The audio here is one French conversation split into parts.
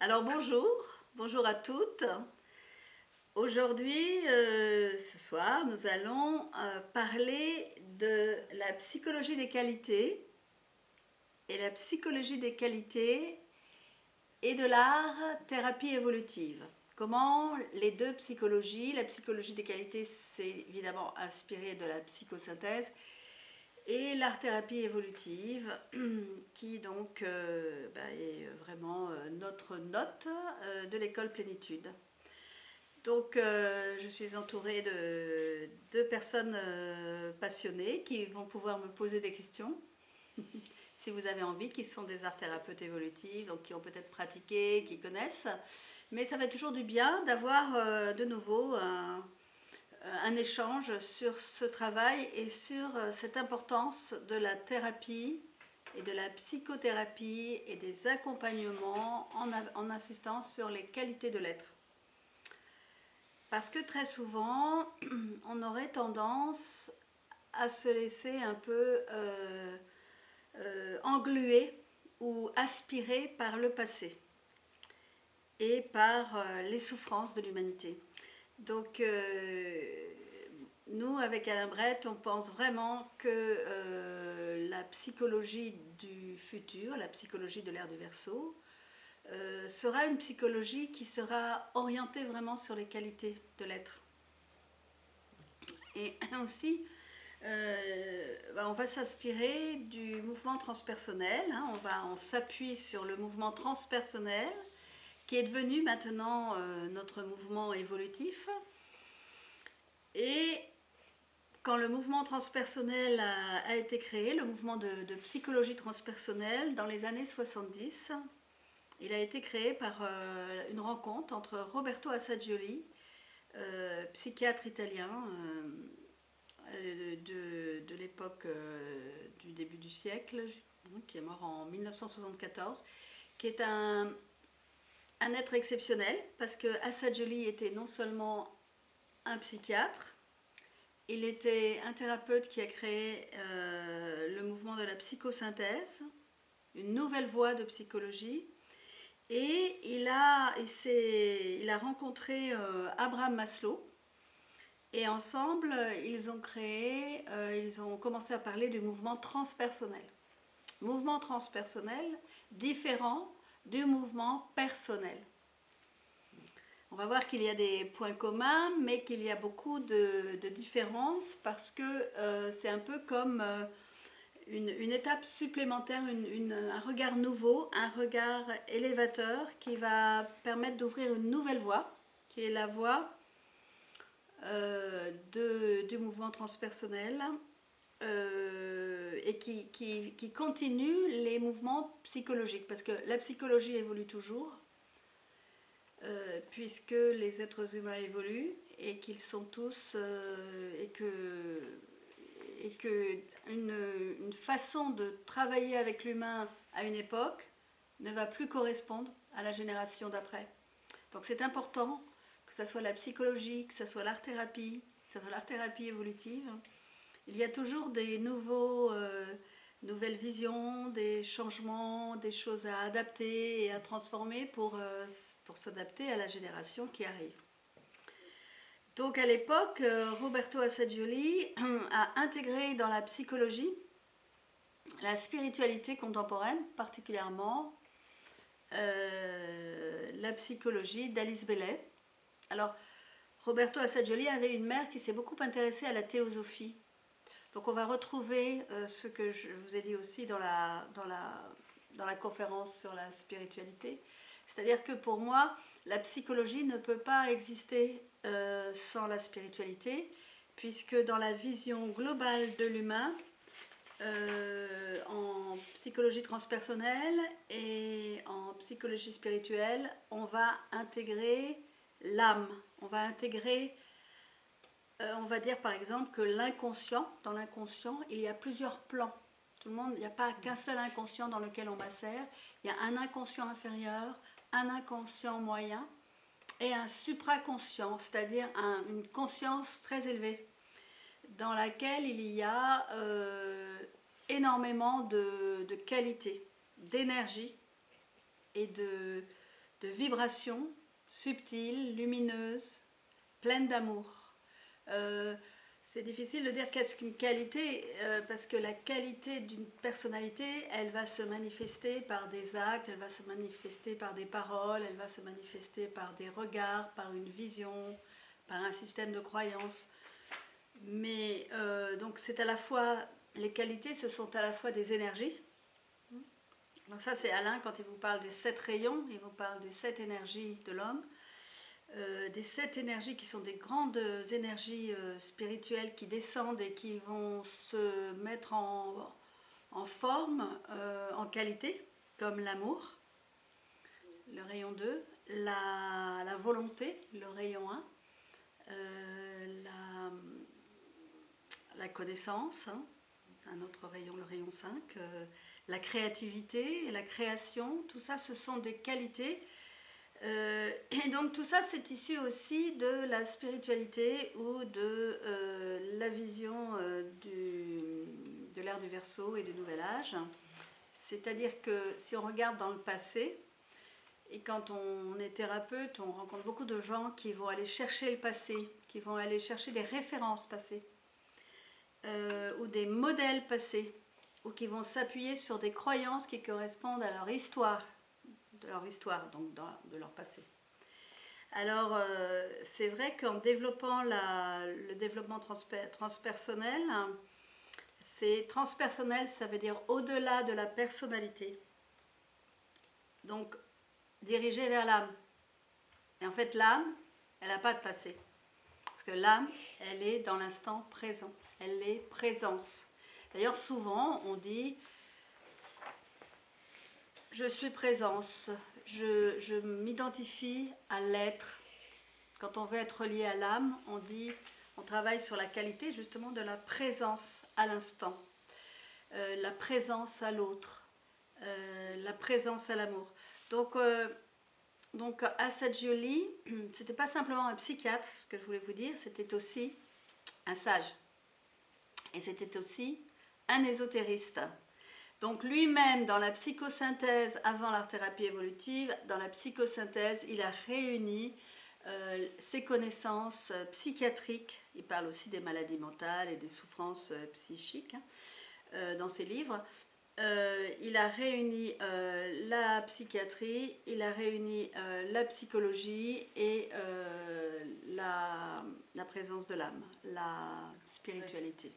Alors bonjour à toutes. Aujourd'hui, ce soir, nous allons parler de la psychologie des qualités et la psychologie des qualités et de l'art thérapie évolutive. Comment les deux psychologies, la psychologie des qualités c'est évidemment inspiré de la psychosynthèse et l'art thérapie évolutive qui donc est vraiment notre note de l'école Plénitude. Donc je suis entourée de deux personnes passionnées qui vont pouvoir me poser des questions si vous avez envie, qui sont des art thérapeutes évolutifs, donc qui ont peut-être pratiqué, qui connaissent. Mais ça fait toujours du bien d'avoir de nouveau un échange sur ce travail et sur cette importance de la thérapie et de la psychothérapie et des accompagnements en insistant sur les qualités de l'être. Parce que très souvent, on aurait tendance à se laisser un peu engluer ou aspirer par le passé et par les souffrances de l'humanité. Donc, nous, avec Alain Brett, on pense vraiment que la psychologie du futur, la psychologie de l'ère du Verseau, sera une psychologie qui sera orientée vraiment sur les qualités de l'être. Et aussi, on va s'inspirer du mouvement transpersonnel. On s'appuie sur le mouvement transpersonnel qui est devenu maintenant notre mouvement évolutif. Et quand le mouvement transpersonnel a été créé, le mouvement de psychologie transpersonnelle, dans les années 70, il a été créé par une rencontre entre Roberto Assagioli, psychiatre italien de l'époque du début du siècle, qui est mort en 1974, qui est un être exceptionnel, parce que Assagioli était non seulement un psychiatre, il était un thérapeute qui a créé le mouvement de la psychosynthèse, une nouvelle voie de psychologie, et il a rencontré Abraham Maslow, et ensemble ils ont commencé à parler du mouvement transpersonnel. Mouvement transpersonnel différent du mouvement personnel. On va voir qu'il y a des points communs, mais qu'il y a beaucoup de différences parce que c'est un peu comme une étape supplémentaire, un regard nouveau, un regard élévateur qui va permettre d'ouvrir une nouvelle voie, qui est la voie du mouvement transpersonnel et qui continue les mouvements psychologiques, parce que la psychologie évolue toujours. Puisque les êtres humains évoluent et qu'ils sont tous et que une façon de travailler avec l'humain à une époque ne va plus correspondre à la génération d'après. Donc c'est important que ce soit la psychologie, que ce soit l'art-thérapie, que ce soit l'art-thérapie évolutive. Il y a toujours des nouvelles visions, des changements, des choses à adapter et à transformer pour s'adapter à la génération qui arrive. Donc à l'époque, Roberto Assagioli a intégré dans la psychologie la spiritualité contemporaine, particulièrement la psychologie d'Alice Bailey. Alors, Roberto Assagioli avait une mère qui s'est beaucoup intéressée à la théosophie. Donc on va retrouver ce que je vous ai dit aussi dans la conférence sur la spiritualité. C'est-à-dire que pour moi, la psychologie ne peut pas exister sans la spiritualité, puisque dans la vision globale de l'humain, en psychologie transpersonnelle et en psychologie spirituelle, on va intégrer l'âme, on va intégrer on va dire par exemple que l'inconscient, dans l'inconscient, il y a plusieurs plans. Tout le monde, il n'y a pas qu'un seul inconscient dans lequel on macère. Il y a un inconscient inférieur, un inconscient moyen et un supraconscient, c'est-à-dire une conscience très élevée, dans laquelle il y a énormément de qualité, d'énergie et de vibrations subtiles, lumineuses, pleines d'amour. C'est difficile de dire qu'est-ce qu'une qualité, parce que la qualité d'une personnalité, elle va se manifester par des actes, elle va se manifester par des paroles, elle va se manifester par des regards, par une vision, par un système de croyances. Mais donc c'est à la fois, les qualités, ce sont à la fois des énergies. Donc ça c'est Alain quand il vous parle des 7 rayons, il vous parle des 7 énergies de l'homme. Des 7 énergies qui sont des grandes énergies spirituelles qui descendent et qui vont se mettre en forme, en qualité, comme l'amour, le rayon 2, la volonté, le rayon 1, la connaissance, hein, un autre rayon, le rayon 5, la créativité et la création, tout ça ce sont des qualités. Et donc tout ça c'est issu aussi de la spiritualité ou de la vision de l'ère du Verseau et du Nouvel Âge. C'est-à-dire que si on regarde dans le passé, et quand on est thérapeute, on rencontre beaucoup de gens qui vont aller chercher le passé, qui vont aller chercher des références passées, ou des modèles passés, ou qui vont s'appuyer sur des croyances qui correspondent à leur histoire, donc de leur passé. Alors, c'est vrai qu'en développant le développement transpersonnel, c'est transpersonnel, ça veut dire au-delà de la personnalité. Donc, dirigé vers l'âme. Et en fait, l'âme, elle n'a pas de passé. Parce que l'âme, elle est dans l'instant présent. Elle est présence. D'ailleurs, souvent, on dit je suis présence, je m'identifie à l'être. Quand on veut être lié à l'âme, on travaille sur la qualité justement de la présence à l'instant, la présence à l'autre, la présence à l'amour. Donc Assagioli, c'était pas simplement un psychiatre, ce que je voulais vous dire, c'était aussi un sage. Et c'était aussi un ésotériste. Donc lui-même, dans la psychosynthèse, avant l'art-thérapie évolutive, dans la psychosynthèse, il a réuni ses connaissances psychiatriques. Il parle aussi des maladies mentales et des souffrances psychiques dans ses livres. Il a réuni la psychiatrie, il a réuni la psychologie et la présence de l'âme, la spiritualité.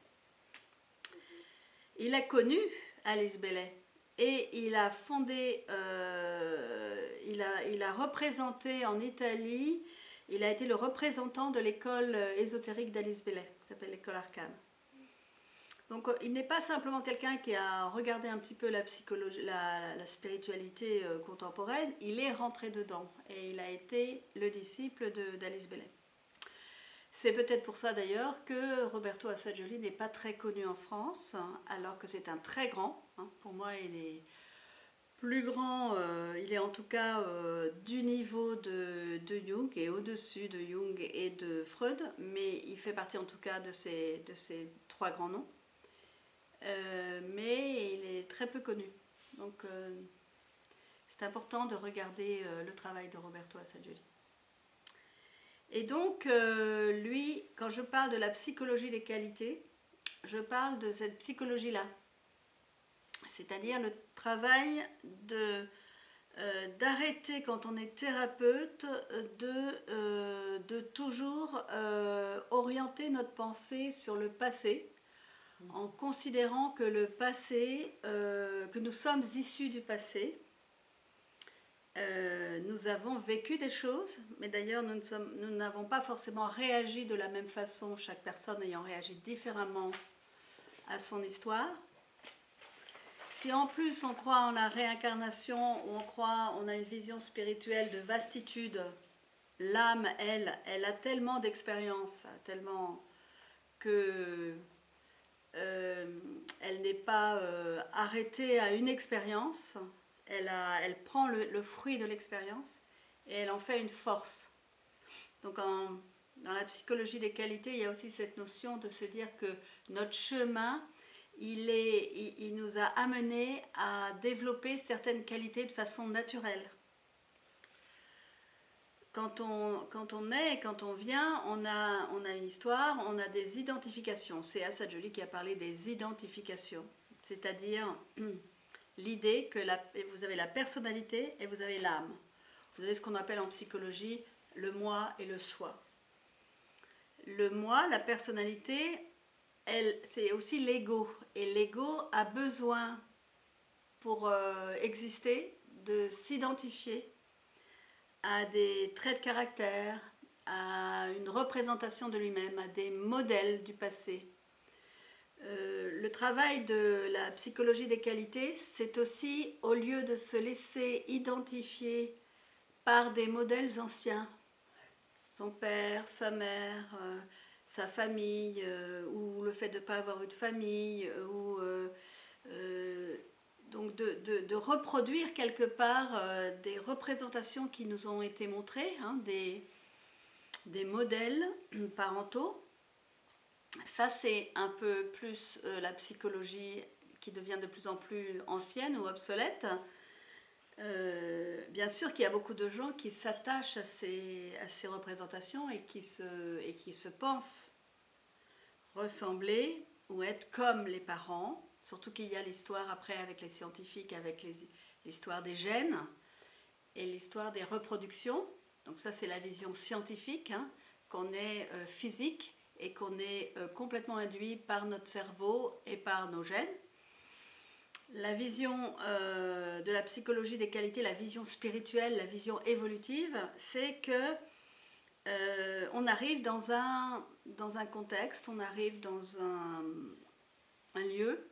Il a connu Alice Bailey et il a fondé, il a représenté en Italie, il a été le représentant de l'école ésotérique d'Alice Bailey, qui s'appelle l'école Arcane. Donc il n'est pas simplement quelqu'un qui a regardé un petit peu la psychologie, la spiritualité contemporaine, il est rentré dedans et il a été le disciple d'Alice Bailey. C'est peut-être pour ça d'ailleurs que Roberto Assagioli n'est pas très connu en France, alors que c'est un très grand. Pour moi, il est plus grand, il est en tout cas du niveau de Jung et au-dessus de Jung et de Freud, mais il fait partie en tout cas de ces 3 grands noms. Mais il est très peu connu. Donc c'est important de regarder le travail de Roberto Assagioli. Et donc, lui, quand je parle de la psychologie des qualités, je parle de cette psychologie-là. C'est-à-dire le travail d'arrêter, quand on est thérapeute, de toujours orienter notre pensée sur le passé, en considérant que le passé, que nous sommes issus du passé. Nous avons vécu des choses, mais d'ailleurs nous n'avons pas forcément réagi de la même façon, chaque personne ayant réagi différemment à son histoire. Si en plus on croit en la réincarnation, ou on a une vision spirituelle de vastitude, l'âme, elle a tellement d'expérience, tellement que elle n'est pas arrêtée à une expérience. Elle prend le fruit de l'expérience et elle en fait une force. Donc dans la psychologie des qualités, il y a aussi cette notion de se dire que notre chemin, il nous a amené à développer certaines qualités de façon naturelle. quand on naît, quand on vient, on a une histoire, on a des identifications. C'est Assa Jolie qui a parlé des identifications, c'est-à-dire l'idée que vous avez la personnalité et vous avez l'âme. Vous avez ce qu'on appelle en psychologie le moi et le soi. Le moi, la personnalité, c'est aussi l'ego. Et l'ego a besoin, pour exister, de s'identifier à des traits de caractère, à une représentation de lui-même, à des modèles du passé. Le travail de la psychologie des qualités, c'est aussi, au lieu de se laisser identifier par des modèles anciens, son père, sa mère, sa famille, ou le fait de ne pas avoir eu de famille, donc de reproduire quelque part des représentations qui nous ont été montrées, hein, des modèles parentaux. Ça, c'est un peu plus la psychologie qui devient de plus en plus ancienne ou obsolète. Bien sûr qu'il y a beaucoup de gens qui s'attachent à ces représentations et qui se pensent ressembler ou être comme les parents. Surtout qu'il y a l'histoire après avec les scientifiques, avec l'histoire des gènes et l'histoire des reproductions. Donc ça, c'est la vision scientifique, hein, qu'on est physique et qu'on est complètement induit par notre cerveau et par nos gènes. La vision de la psychologie des qualités, la vision spirituelle, la vision évolutive, c'est que on arrive dans un contexte, on arrive dans un lieu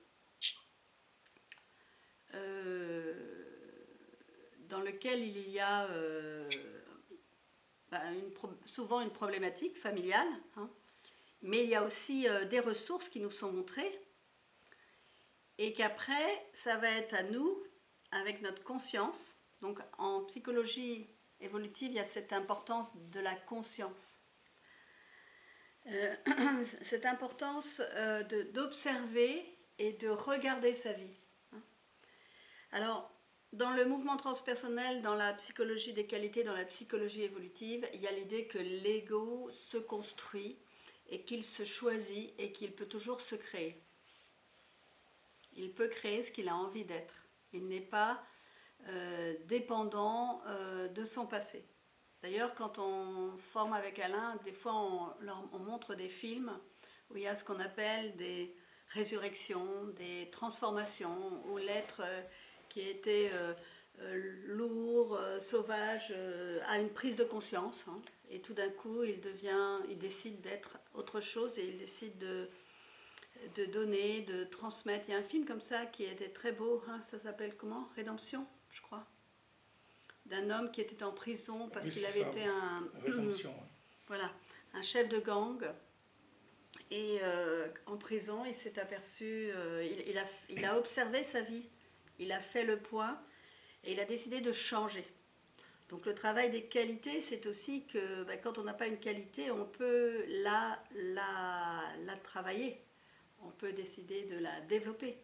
dans lequel il y a souvent une problématique familiale, hein, mais il y a aussi des ressources qui nous sont montrées, et qu'après, ça va être à nous, avec notre conscience. Donc en psychologie évolutive, il y a cette importance de la conscience. Cette importance d'observer et de regarder sa vie. Alors, dans le mouvement transpersonnel, dans la psychologie des qualités, dans la psychologie évolutive, il y a l'idée que l'ego se construit et qu'il se choisit et qu'il peut toujours se créer. Il peut créer ce qu'il a envie d'être. Il n'est pas dépendant de son passé. D'ailleurs, quand on forme avec Alain, des fois on montre des films où il y a ce qu'on appelle des résurrections, des transformations, où l'être qui était lourd, sauvage, a une prise de conscience, hein, et tout d'un coup il décide d'être autre chose et il décide de donner, de transmettre. Il y a un film comme ça qui était très beau, hein, ça s'appelle comment ? Rédemption, je crois. D'un homme qui était en prison parce qu'il avait été voilà, un chef de gang. Et en prison, il s'est aperçu, il a observé sa vie, il a fait le point et il a décidé de changer. Donc le travail des qualités, c'est aussi que quand on n'a pas une qualité, on peut la travailler. On peut décider de la développer.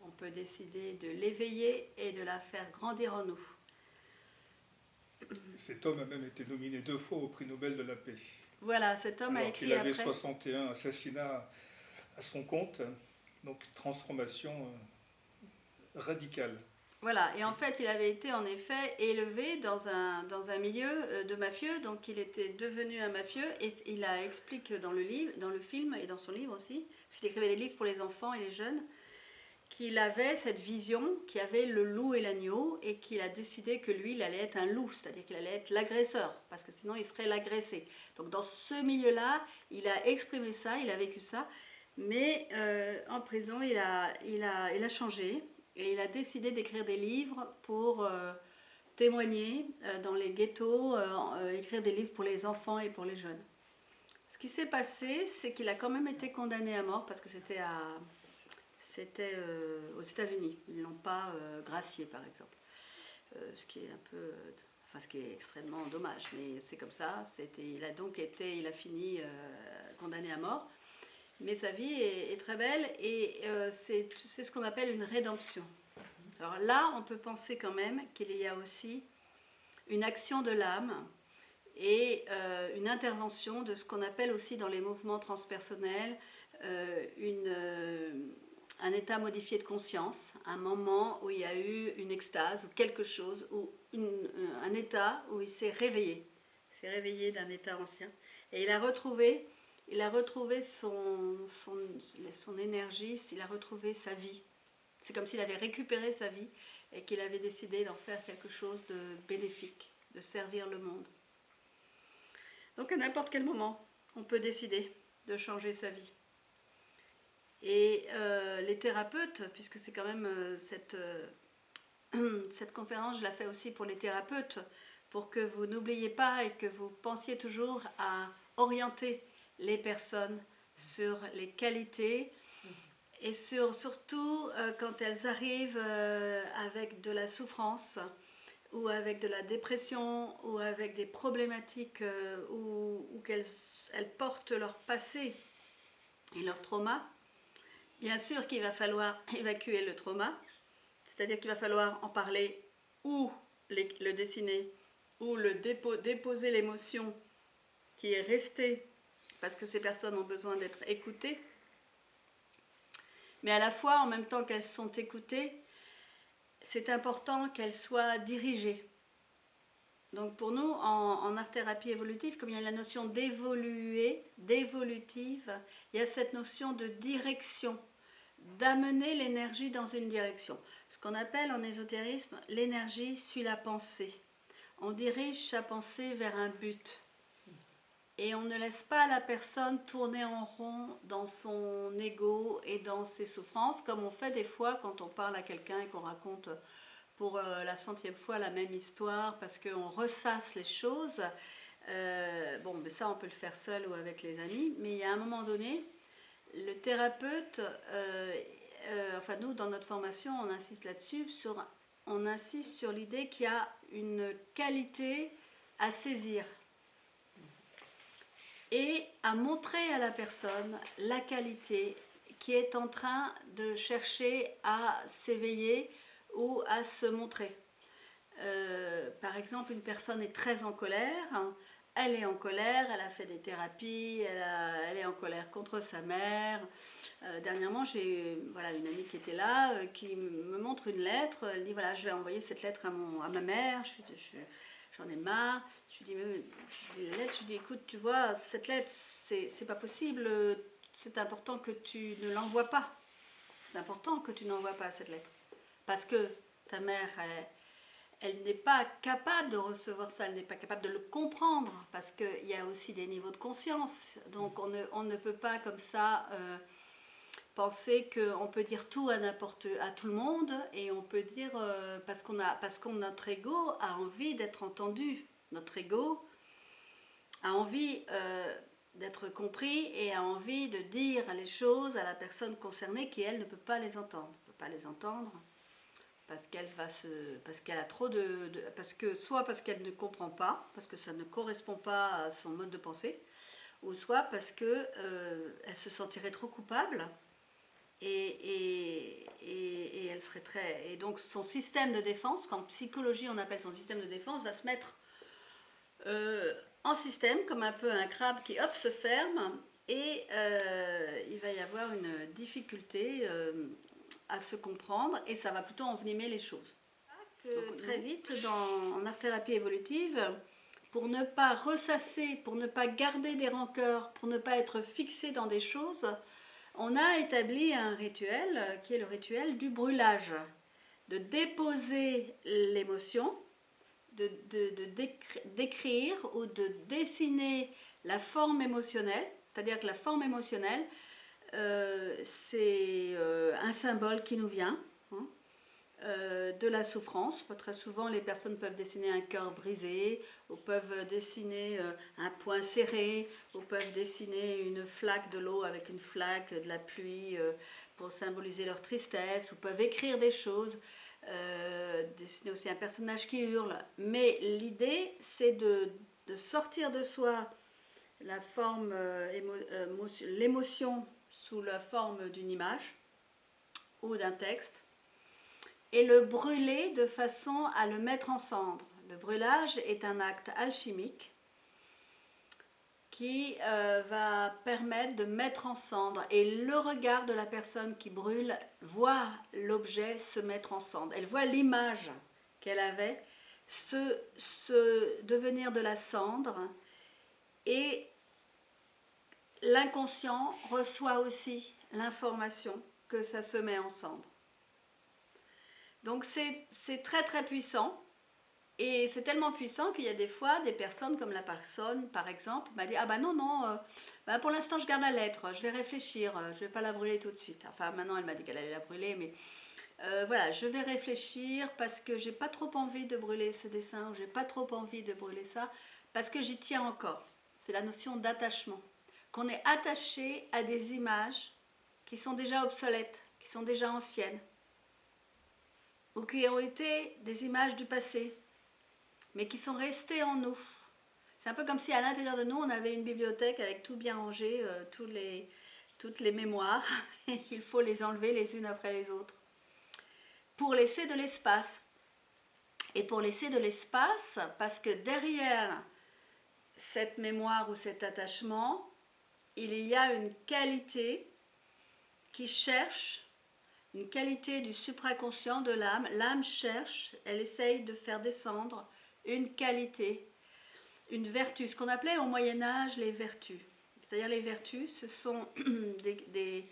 On peut décider de l'éveiller et de la faire grandir en nous. Cet homme a même été nominé 2 fois au prix Nobel de la paix. Voilà, cet homme a écrit il avait après... 61 assassinats à son compte, donc transformation radicale. Voilà, et en fait, il avait été en effet élevé dans un milieu de mafieux, donc il était devenu un mafieux, et il explique dans le film et dans son livre aussi, parce qu'il écrivait des livres pour les enfants et les jeunes, qu'il avait cette vision, qu'il y avait le loup et l'agneau, et qu'il a décidé que lui, il allait être un loup, c'est-à-dire qu'il allait être l'agresseur, parce que sinon il serait l'agressé. Donc dans ce milieu-là, il a exprimé ça, il a vécu ça, mais en prison, il a changé, et il a décidé d'écrire des livres pour témoigner dans les ghettos, écrire des livres pour les enfants et pour les jeunes. Ce qui s'est passé, c'est qu'il a quand même été condamné à mort, parce que c'était aux États-Unis. Ils ne l'ont pas gracié, par exemple. Ce qui est extrêmement dommage, mais c'est comme ça. Il a fini condamné à mort. Mais sa vie est très belle et c'est ce qu'on appelle une rédemption. Alors là, on peut penser quand même qu'il y a aussi une action de l'âme et une intervention de ce qu'on appelle aussi dans les mouvements transpersonnels un état modifié de conscience, un moment où il y a eu une extase ou quelque chose, ou un état où il s'est réveillé. Il s'est réveillé d'un état ancien. Et il a retrouvé son énergie, il a retrouvé sa vie. C'est comme s'il avait récupéré sa vie et qu'il avait décidé d'en faire quelque chose de bénéfique, de servir le monde. Donc à n'importe quel moment, on peut décider de changer sa vie. Et les thérapeutes, puisque c'est quand même cette conférence, je la fais aussi pour les thérapeutes, pour que vous n'oubliez pas et que vous pensiez toujours à orienter les personnes sur les qualités et surtout quand elles arrivent avec de la souffrance ou avec de la dépression ou avec des problématiques ou qu'elles portent leur passé et leur trauma. Bien sûr qu'il va falloir évacuer le trauma, c'est-à-dire qu'il va falloir en parler ou le dessiner ou déposer l'émotion qui est restée parce que ces personnes ont besoin d'être écoutées. Mais à la fois, en même temps qu'elles sont écoutées, c'est important qu'elles soient dirigées. Donc pour nous, en art-thérapie évolutive, comme il y a la notion d'évoluer, d'évolutive, il y a cette notion de direction, d'amener l'énergie dans une direction. Ce qu'on appelle en ésotérisme, l'énergie suit la pensée. On dirige sa pensée vers un but. Et on ne laisse pas la personne tourner en rond dans son ego et dans ses souffrances, comme on fait des fois quand on parle à quelqu'un et qu'on raconte pour la 100e fois la même histoire, parce qu'on ressasse les choses. Bon, mais ça on peut le faire seul ou avec les amis, mais il y a un moment donné, le thérapeute, enfin nous dans notre formation on insiste là-dessus, on insiste sur l'idée qu'il y a une qualité à saisir et à montrer à la personne la qualité qui est en train de chercher à s'éveiller ou à se montrer. Par exemple, une personne est très en colère, elle est en colère, elle a fait des thérapies, elle est en colère contre sa mère. Dernièrement, j'ai une amie qui était là, qui me montre une lettre, elle dit voilà, je vais envoyer cette lettre à ma mère, j'en ai marre. Je lui dis, je dis écoute, tu vois, cette lettre, c'est pas possible, c'est important que tu ne l'envoies pas. C'est important que tu n'envoies pas cette lettre. Parce que ta mère, elle n'est pas capable de recevoir ça, elle n'est pas capable de le comprendre, parce qu'il y a aussi des niveaux de conscience. Donc on ne peut pas comme ça penser qu'on peut dire tout à tout le monde, et on peut dire, parce que notre ego a envie d'être entendu, notre ego a envie d'être compris et a envie de dire les choses à la personne concernée qui, elle, ne peut pas les entendre. Ne peut pas les entendre parce qu'elle a trop soit parce qu'elle ne comprend pas, parce que ça ne correspond pas à son mode de pensée, ou soit parce que elle se sentirait trop coupable et elle serait et donc son système de défense, qu'en psychologie on appelle son système de défense, va se mettre en système comme un peu un crabe qui hop se ferme, et il va y avoir une difficulté à se comprendre, et ça va plutôt envenimer les choses. Donc, très vite en art-thérapie évolutive, pour ne pas ressasser, pour ne pas garder des rancœurs, pour ne pas être fixé dans des choses, on a établi un rituel qui est le rituel du brûlage, de déposer l'émotion, d'écrire ou de dessiner la forme émotionnelle, c'est-à-dire que la forme émotionnelle, c'est un symbole qui nous vient de la souffrance. Très souvent, les personnes peuvent dessiner un cœur brisé, ou peuvent dessiner un poing serré, ou peuvent dessiner une flaque de l'eau avec une flaque de la pluie pour symboliser leur tristesse, ou peuvent écrire des choses, dessiner aussi un personnage qui hurle. Mais l'idée, c'est de sortir de soi la forme, l'émotion sous la forme d'une image ou d'un texte, et le brûler de façon à le mettre en cendre. Le brûlage est un acte alchimique qui va permettre de mettre en cendre. Et le regard de la personne qui brûle voit l'objet se mettre en cendre. Elle voit l'image qu'elle avait se devenir de la cendre, et l'inconscient reçoit aussi l'information que ça se met en cendre. Donc c'est très très puissant. Et c'est tellement puissant qu'il y a des fois des personnes, comme la personne par exemple, m'a dit: ah bah non, pour l'instant je garde la lettre, je vais réfléchir, je vais pas la brûler tout de suite. Enfin maintenant elle m'a dit qu'elle allait la brûler, mais voilà, je vais réfléchir parce que j'ai pas trop envie de brûler ce dessin, ou j'ai pas trop envie de brûler ça, parce que j'y tiens encore. C'est la notion d'attachement, qu'on est attaché à des images qui sont déjà obsolètes, qui sont déjà anciennes, ou qui ont été des images du passé, mais qui sont restés en nous. C'est un peu comme si à l'intérieur de nous, on avait une bibliothèque avec tout bien rangé, toutes les mémoires, et qu'il faut les enlever les unes après les autres, pour laisser de l'espace. Et pour laisser de l'espace, parce que derrière cette mémoire ou cet attachement, il y a une qualité qui cherche, une qualité du supraconscient de l'âme. L'âme cherche, elle essaye de faire descendre une qualité, une vertu, ce qu'on appelait au Moyen-Âge les vertus. C'est-à-dire les vertus, ce sont des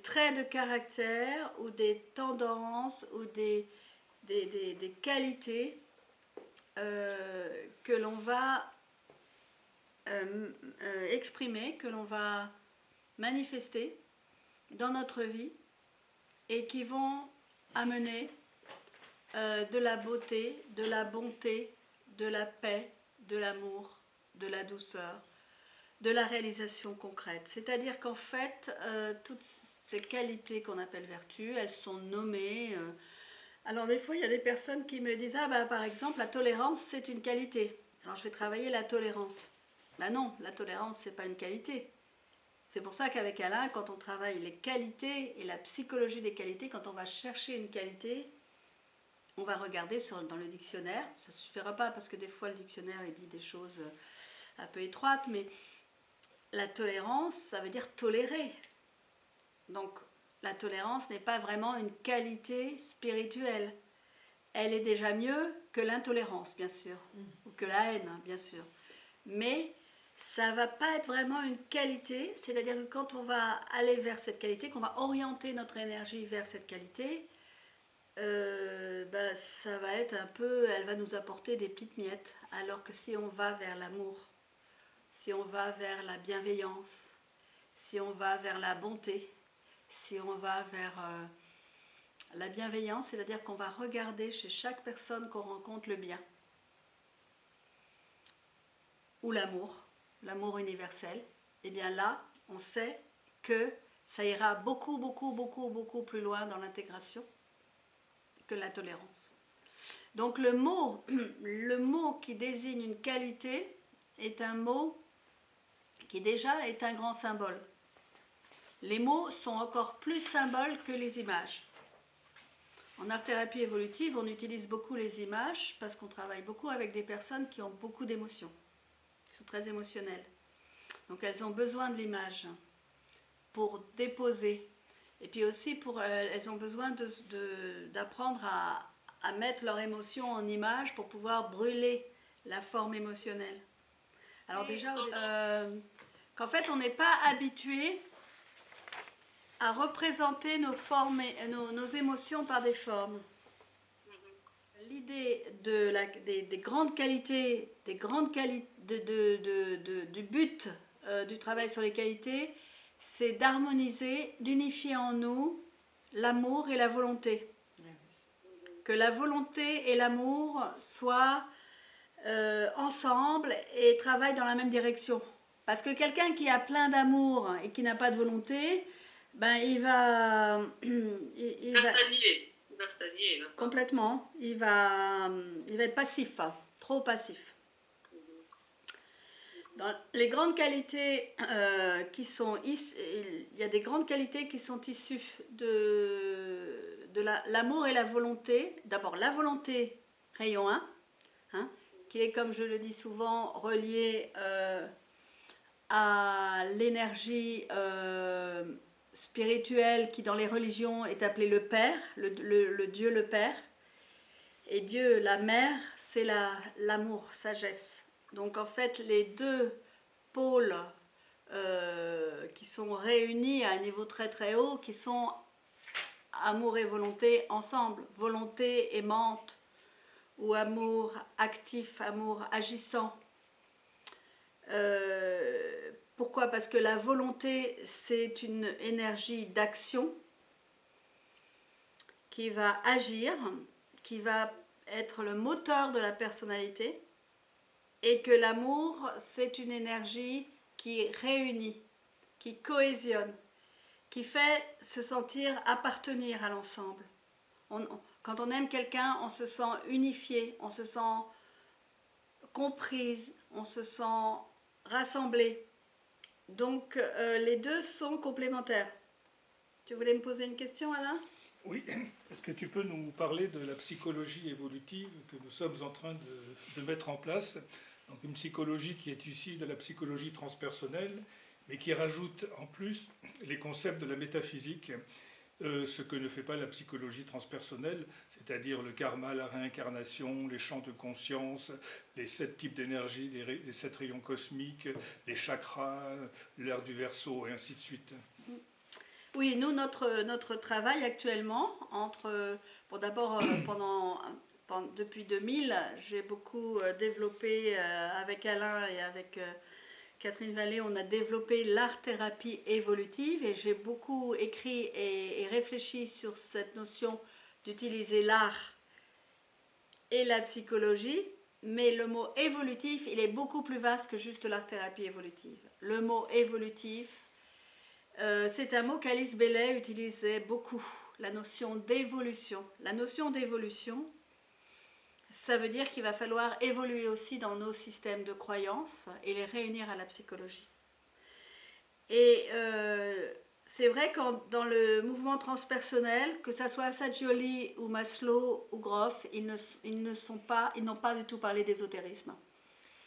traits de caractère ou des tendances ou des qualités que l'on va exprimer, que l'on va manifester dans notre vie et qui vont amener de la beauté, de la bonté, de la paix, de l'amour, de la douceur, de la réalisation concrète. C'est-à-dire qu'en fait, toutes ces qualités qu'on appelle vertus, elles sont nommées. Alors des fois, il y a des personnes qui me disent: ah bah par exemple, la tolérance, c'est une qualité. Alors je vais travailler la tolérance. Ben non, la tolérance, c'est pas une qualité. C'est pour ça qu'avec Alain, quand on travaille les qualités et la psychologie des qualités, quand on va chercher une qualité, on va regarder dans le dictionnaire. Ça ne suffira pas parce que des fois le dictionnaire il dit des choses un peu étroites, mais la tolérance, ça veut dire tolérer. Donc la tolérance n'est pas vraiment une qualité spirituelle. Elle est déjà mieux que l'intolérance, bien sûr, ou que la haine, bien sûr. Mais ça ne va pas être vraiment une qualité, c'est-à-dire que quand on va aller vers cette qualité, qu'on va orienter notre énergie vers cette qualité, ça va être un peu, elle va nous apporter des petites miettes, alors que si on va vers l'amour, si on va vers la bienveillance, si on va vers la bonté, si on va vers la bienveillance, c'est-à-dire qu'on va regarder chez chaque personne qu'on rencontre le bien, ou l'amour universel, et bien là, on sait que ça ira beaucoup, beaucoup, beaucoup, beaucoup plus loin dans l'intégration que la tolérance. Donc le mot qui désigne une qualité est un mot qui déjà est un grand symbole. Les mots sont encore plus symboles que les images. En art-thérapie évolutive, on utilise beaucoup les images parce qu'on travaille beaucoup avec des personnes qui ont beaucoup d'émotions, qui sont très émotionnelles. Donc elles ont besoin de l'image pour déposer. Et puis aussi, elles ont besoin d'apprendre à mettre leur émotion en image pour pouvoir brûler la forme émotionnelle. Alors déjà, qu'en fait, on n'est pas habitué à représenter nos émotions par des formes. L'idée des grandes qualités, du but du travail sur les qualités, c'est d'harmoniser, d'unifier en nous l'amour et la volonté. Que la volonté et l'amour soient ensemble et travaillent dans la même direction. Parce que quelqu'un qui a plein d'amour et qui n'a pas de volonté, il va stagner. Complètement. Il va être passif, trop passif. Dans les grandes qualités il y a des grandes qualités qui sont issues de l'amour et la volonté. D'abord la volonté rayon 1, qui est, comme je le dis souvent, reliée à l'énergie spirituelle qui dans les religions est appelée le Père, le Dieu le Père. Et Dieu, la Mère, c'est l'amour, sagesse. Donc en fait, les deux pôles qui sont réunis à un niveau très très haut, qui sont amour et volonté ensemble, volonté aimante ou amour actif, amour agissant. Pourquoi? Parce que la volonté, c'est une énergie d'action qui va agir, qui va être le moteur de la personnalité, et que l'amour, c'est une énergie qui réunit, qui cohésionne, qui fait se sentir appartenir à l'ensemble. Quand on aime quelqu'un, on se sent unifié, on se sent comprise, on se sent rassemblé. Donc les deux sont complémentaires. Tu voulais me poser une question, Alain? Oui, est-ce que tu peux nous parler de la psychologie évolutive que nous sommes en train de mettre en place? Donc une psychologie qui est issue de la psychologie transpersonnelle, mais qui rajoute en plus les concepts de la métaphysique, ce que ne fait pas la psychologie transpersonnelle, c'est-à-dire le karma, la réincarnation, les champs de conscience, les 7 types d'énergie, les 7 rayons cosmiques, les chakras, l'ère du Verseau, et ainsi de suite. Oui, nous, notre travail actuellement, d'abord, depuis 2000, j'ai beaucoup développé avec Alain et avec Catherine Vallée, on a développé l'art-thérapie évolutive et j'ai beaucoup écrit et réfléchi sur cette notion d'utiliser l'art et la psychologie, mais le mot évolutif, il est beaucoup plus vaste que juste l'art-thérapie évolutive. Le mot évolutif, c'est un mot qu'Alice Bailey utilisait beaucoup, la notion d'évolution. La notion d'évolution, ça veut dire qu'il va falloir évoluer aussi dans nos systèmes de croyances et les réunir à la psychologie. Et c'est vrai que dans le mouvement transpersonnel, que ce soit Sajioli ou Maslow ou Groff, ils n'ont pas du tout parlé d'ésotérisme.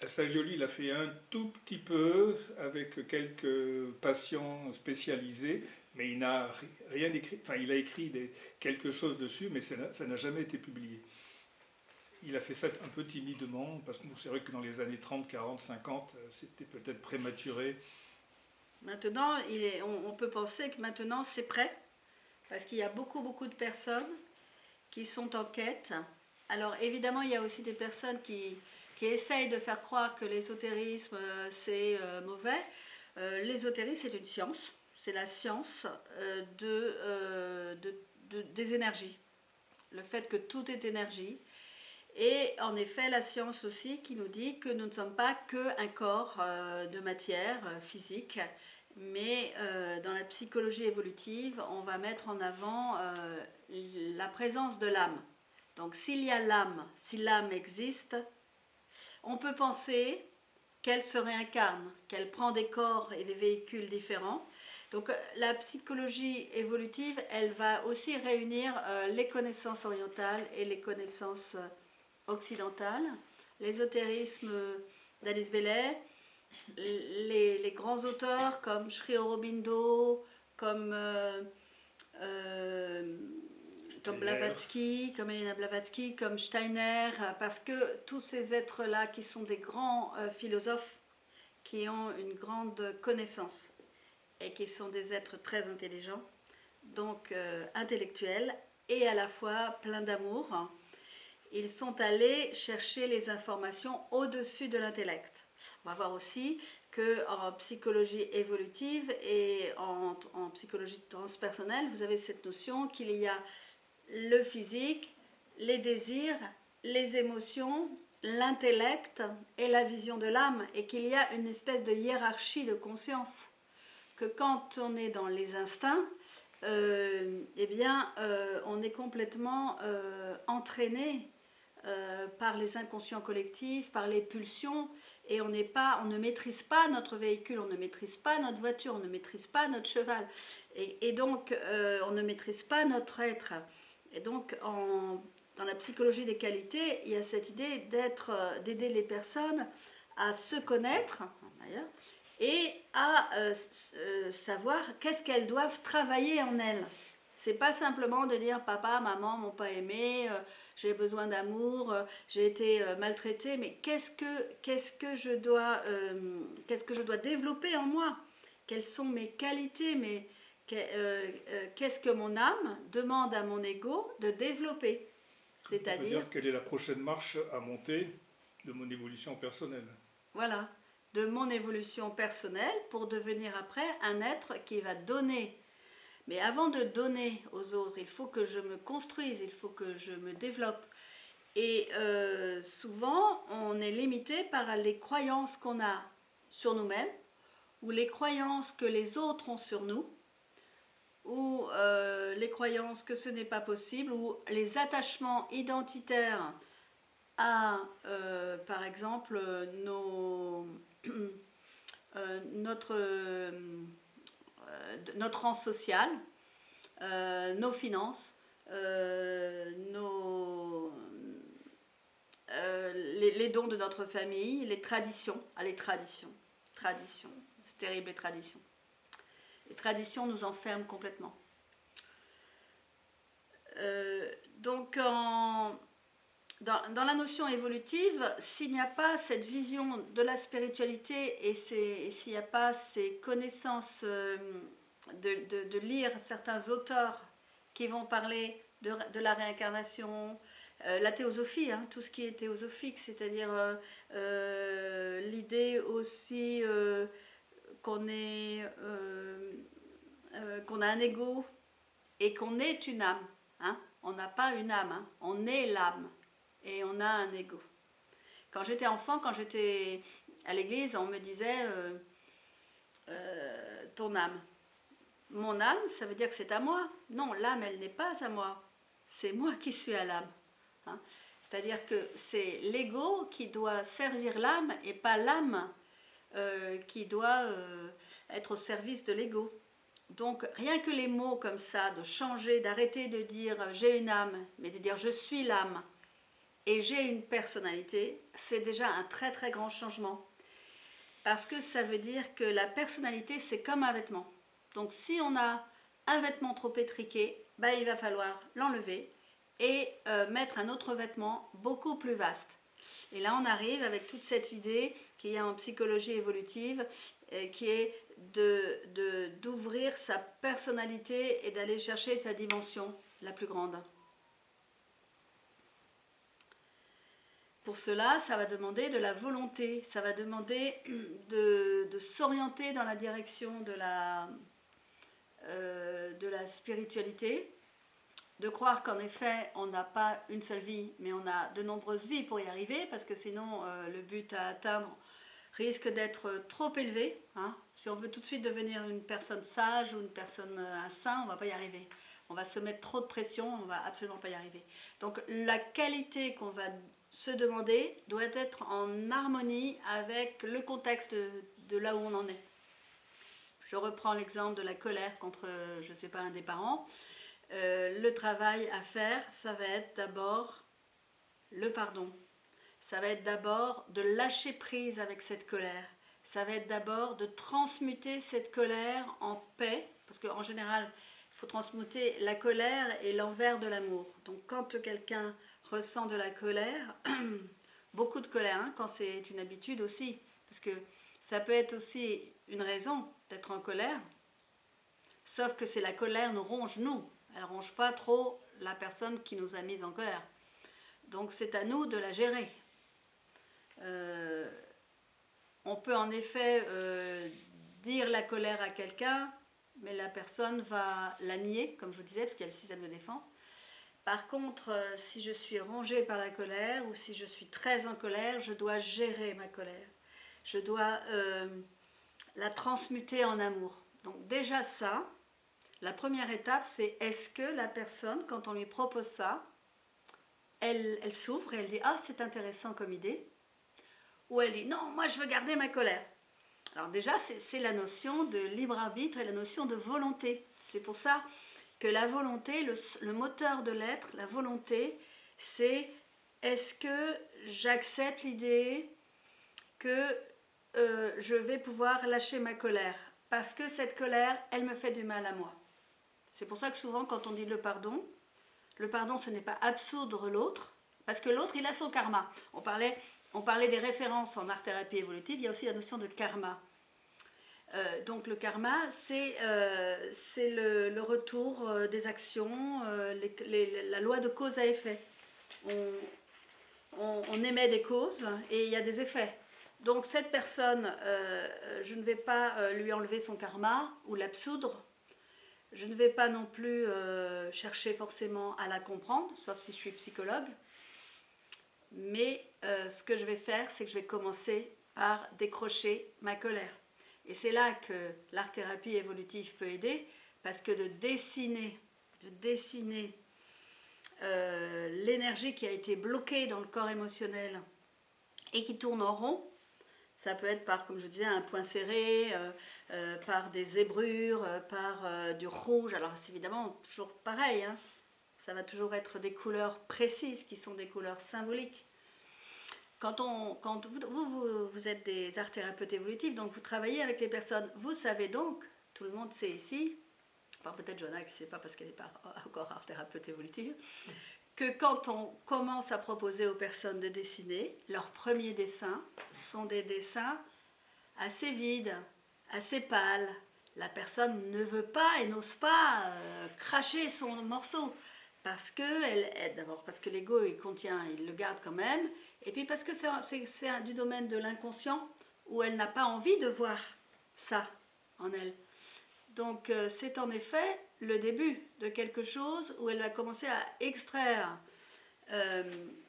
Sajioli l'a fait un tout petit peu avec quelques patients spécialisés, mais il n'a rien écrit. Enfin, il a écrit quelque chose dessus, mais ça n'a jamais été publié. Il a fait ça un peu timidement, parce que c'est vrai que dans les années 30, 40, 50, c'était peut-être prématuré. Maintenant, on peut penser que maintenant c'est prêt, parce qu'il y a beaucoup de personnes qui sont en quête. Alors évidemment, il y a aussi des personnes qui essayent de faire croire que l'ésotérisme c'est mauvais. L'ésotérisme c'est une science, c'est la science des énergies, le fait que tout est énergie. Et en effet, la science aussi qui nous dit que nous ne sommes pas qu'un corps de matière physique, mais dans la psychologie évolutive, on va mettre en avant la présence de l'âme. Donc s'il y a l'âme, si l'âme existe, on peut penser qu'elle se réincarne, qu'elle prend des corps et des véhicules différents. Donc la psychologie évolutive, elle va aussi réunir les connaissances orientales et les connaissances occidentale, l'ésotérisme d'Alice Bailey, les grands auteurs comme Sri Aurobindo, comme Blavatsky, comme Elena Blavatsky, comme Steiner, parce que tous ces êtres-là qui sont des grands philosophes, qui ont une grande connaissance et qui sont des êtres très intelligents, donc intellectuels et à la fois pleins d'amour, ils sont allés chercher les informations au-dessus de l'intellect. On va voir aussi qu'en psychologie évolutive et en psychologie transpersonnelle, vous avez cette notion qu'il y a le physique, les désirs, les émotions, l'intellect et la vision de l'âme, et qu'il y a une espèce de hiérarchie de conscience. Que quand on est dans les instincts, on est complètement entraîné par les inconscients collectifs, par les pulsions, et on ne maîtrise pas notre véhicule, on ne maîtrise pas notre voiture, on ne maîtrise pas notre cheval, et donc on ne maîtrise pas notre être. Et donc dans la psychologie des qualités, il y a cette idée d'aider les personnes à se connaître, d'ailleurs, et à savoir qu'est-ce qu'elles doivent travailler en elles. C'est pas simplement de dire papa, maman m'ont pas aimé, j'ai besoin d'amour, j'ai été maltraitée, mais qu'est-ce que je dois développer en moi? Quelles sont mes qualités, qu'est-ce que mon âme demande à mon ego de développer? C'est-à-dire quelle est la prochaine marche à monter de mon évolution personnelle? Voilà, de mon évolution personnelle pour devenir après un être qui va donner. Mais avant de donner aux autres, il faut que je me construise, il faut que je me développe. Et souvent, on est limité par les croyances qu'on a sur nous-mêmes, ou les croyances que les autres ont sur nous, ou les croyances que ce n'est pas possible, ou les attachements identitaires à, par exemple, notre rang social, nos finances, les dons de notre famille, les traditions. Traditions, c'est terrible les traditions. Les traditions nous enferment complètement. Donc, dans la notion évolutive, s'il n'y a pas cette vision de la spiritualité et s'il n'y a pas ces connaissances de lire certains auteurs qui vont parler de la réincarnation, la théosophie, hein, tout ce qui est théosophique, c'est-à-dire l'idée aussi qu'on a un ego et qu'on est une âme. Hein. On n'a pas une âme, hein. On est l'âme et on a un ego. Quand j'étais enfant, quand j'étais à l'église, on me disait ton âme. Mon âme, ça veut dire que c'est à moi. Non, l'âme, elle n'est pas à moi. C'est moi qui suis à l'âme. Hein. C'est-à-dire que c'est l'ego qui doit servir l'âme et pas l'âme qui doit être au service de l'ego. Donc rien que les mots comme ça, de changer, d'arrêter de dire j'ai une âme, mais de dire je suis l'âme et j'ai une personnalité, c'est déjà un très très grand changement. Parce que ça veut dire que la personnalité, c'est comme un vêtement. Donc si on a un vêtement trop étriqué, ben, il va falloir l'enlever et mettre un autre vêtement beaucoup plus vaste. Et là, on arrive avec toute cette idée qu'il y a en psychologie évolutive, qui est d'ouvrir sa personnalité et d'aller chercher sa dimension la plus grande. Pour cela, ça va demander de la volonté, ça va demander de s'orienter dans la direction de la spiritualité, de croire qu'en effet, on n'a pas une seule vie, mais on a de nombreuses vies pour y arriver, parce que sinon, le but à atteindre risque d'être trop élevé. Hein. Si on veut tout de suite devenir une personne sage ou un saint, on ne va pas y arriver. On va se mettre trop de pression, on ne va absolument pas y arriver. Donc la qualité qu'on va se demander doit être en harmonie avec le contexte de là où on en est. Je reprends l'exemple de la colère contre, je ne sais pas, un des parents. Le travail à faire, ça va être d'abord le pardon. Ça va être d'abord de lâcher prise avec cette colère. Ça va être d'abord de transmuter cette colère en paix, parce qu'en général, il faut transmuter la colère et l'envers de l'amour. Donc quand quelqu'un ressent de la colère, beaucoup de colère, hein, quand c'est une habitude aussi, parce que ça peut être aussi une raison d'être en colère, sauf que c'est la colère nous ronge nous, elle ne ronge pas trop la personne qui nous a mis en colère. Donc c'est à nous de la gérer. On peut en effet dire la colère à quelqu'un, mais la personne va la nier, comme je vous disais, parce qu'il y a le système de défense. Par contre, si je suis rongée par la colère ou si je suis très en colère, je dois gérer ma colère. Je dois la transmuter en amour. Donc déjà ça, la première étape, c'est est-ce que la personne, quand on lui propose ça, elle s'ouvre et elle dit « Ah, c'est intéressant comme idée » ou elle dit « Non, moi je veux garder ma colère ». Alors déjà, c'est la notion de libre arbitre et la notion de volonté. C'est pour ça que la volonté, le moteur de l'être, la volonté, c'est est-ce que j'accepte l'idée que je vais pouvoir lâcher ma colère. Parce que cette colère, elle me fait du mal à moi. C'est pour ça que souvent, quand on dit le pardon, ce n'est pas absoudre l'autre, parce que l'autre, il a son karma. On parlait des références en art-thérapie évolutive, il y a aussi la notion de karma. Donc le karma, c'est le retour des actions, la loi de cause à effet. On émet des causes et il y a des effets. Donc cette personne, je ne vais pas lui enlever son karma ou l'absoudre. Je ne vais pas non plus chercher forcément à la comprendre, sauf si je suis psychologue. Mais ce que je vais faire, c'est que je vais commencer par décrocher ma colère. Et c'est là que l'art-thérapie évolutive peut aider, parce que de dessiner l'énergie qui a été bloquée dans le corps émotionnel et qui tourne en rond, ça peut être par, comme je disais, un point serré, par des zébrures, par du rouge. Alors c'est évidemment toujours pareil, hein. Ça va toujours être des couleurs précises qui sont des couleurs symboliques. Quand vous êtes des art thérapeutes évolutifs, donc vous travaillez avec les personnes, vous savez donc, tout le monde sait ici, enfin peut-être Joanna qui ne sait pas parce qu'elle n'est pas encore art thérapeute évolutive, que quand on commence à proposer aux personnes de dessiner, leurs premiers dessins sont des dessins assez vides, assez pâles. La personne ne veut pas et n'ose pas cracher son morceau. D'abord parce que l'ego il le garde quand même, et puis parce que c'est du domaine de l'inconscient où elle n'a pas envie de voir ça en elle. Donc c'est en effet le début de quelque chose où elle va commencer à extraire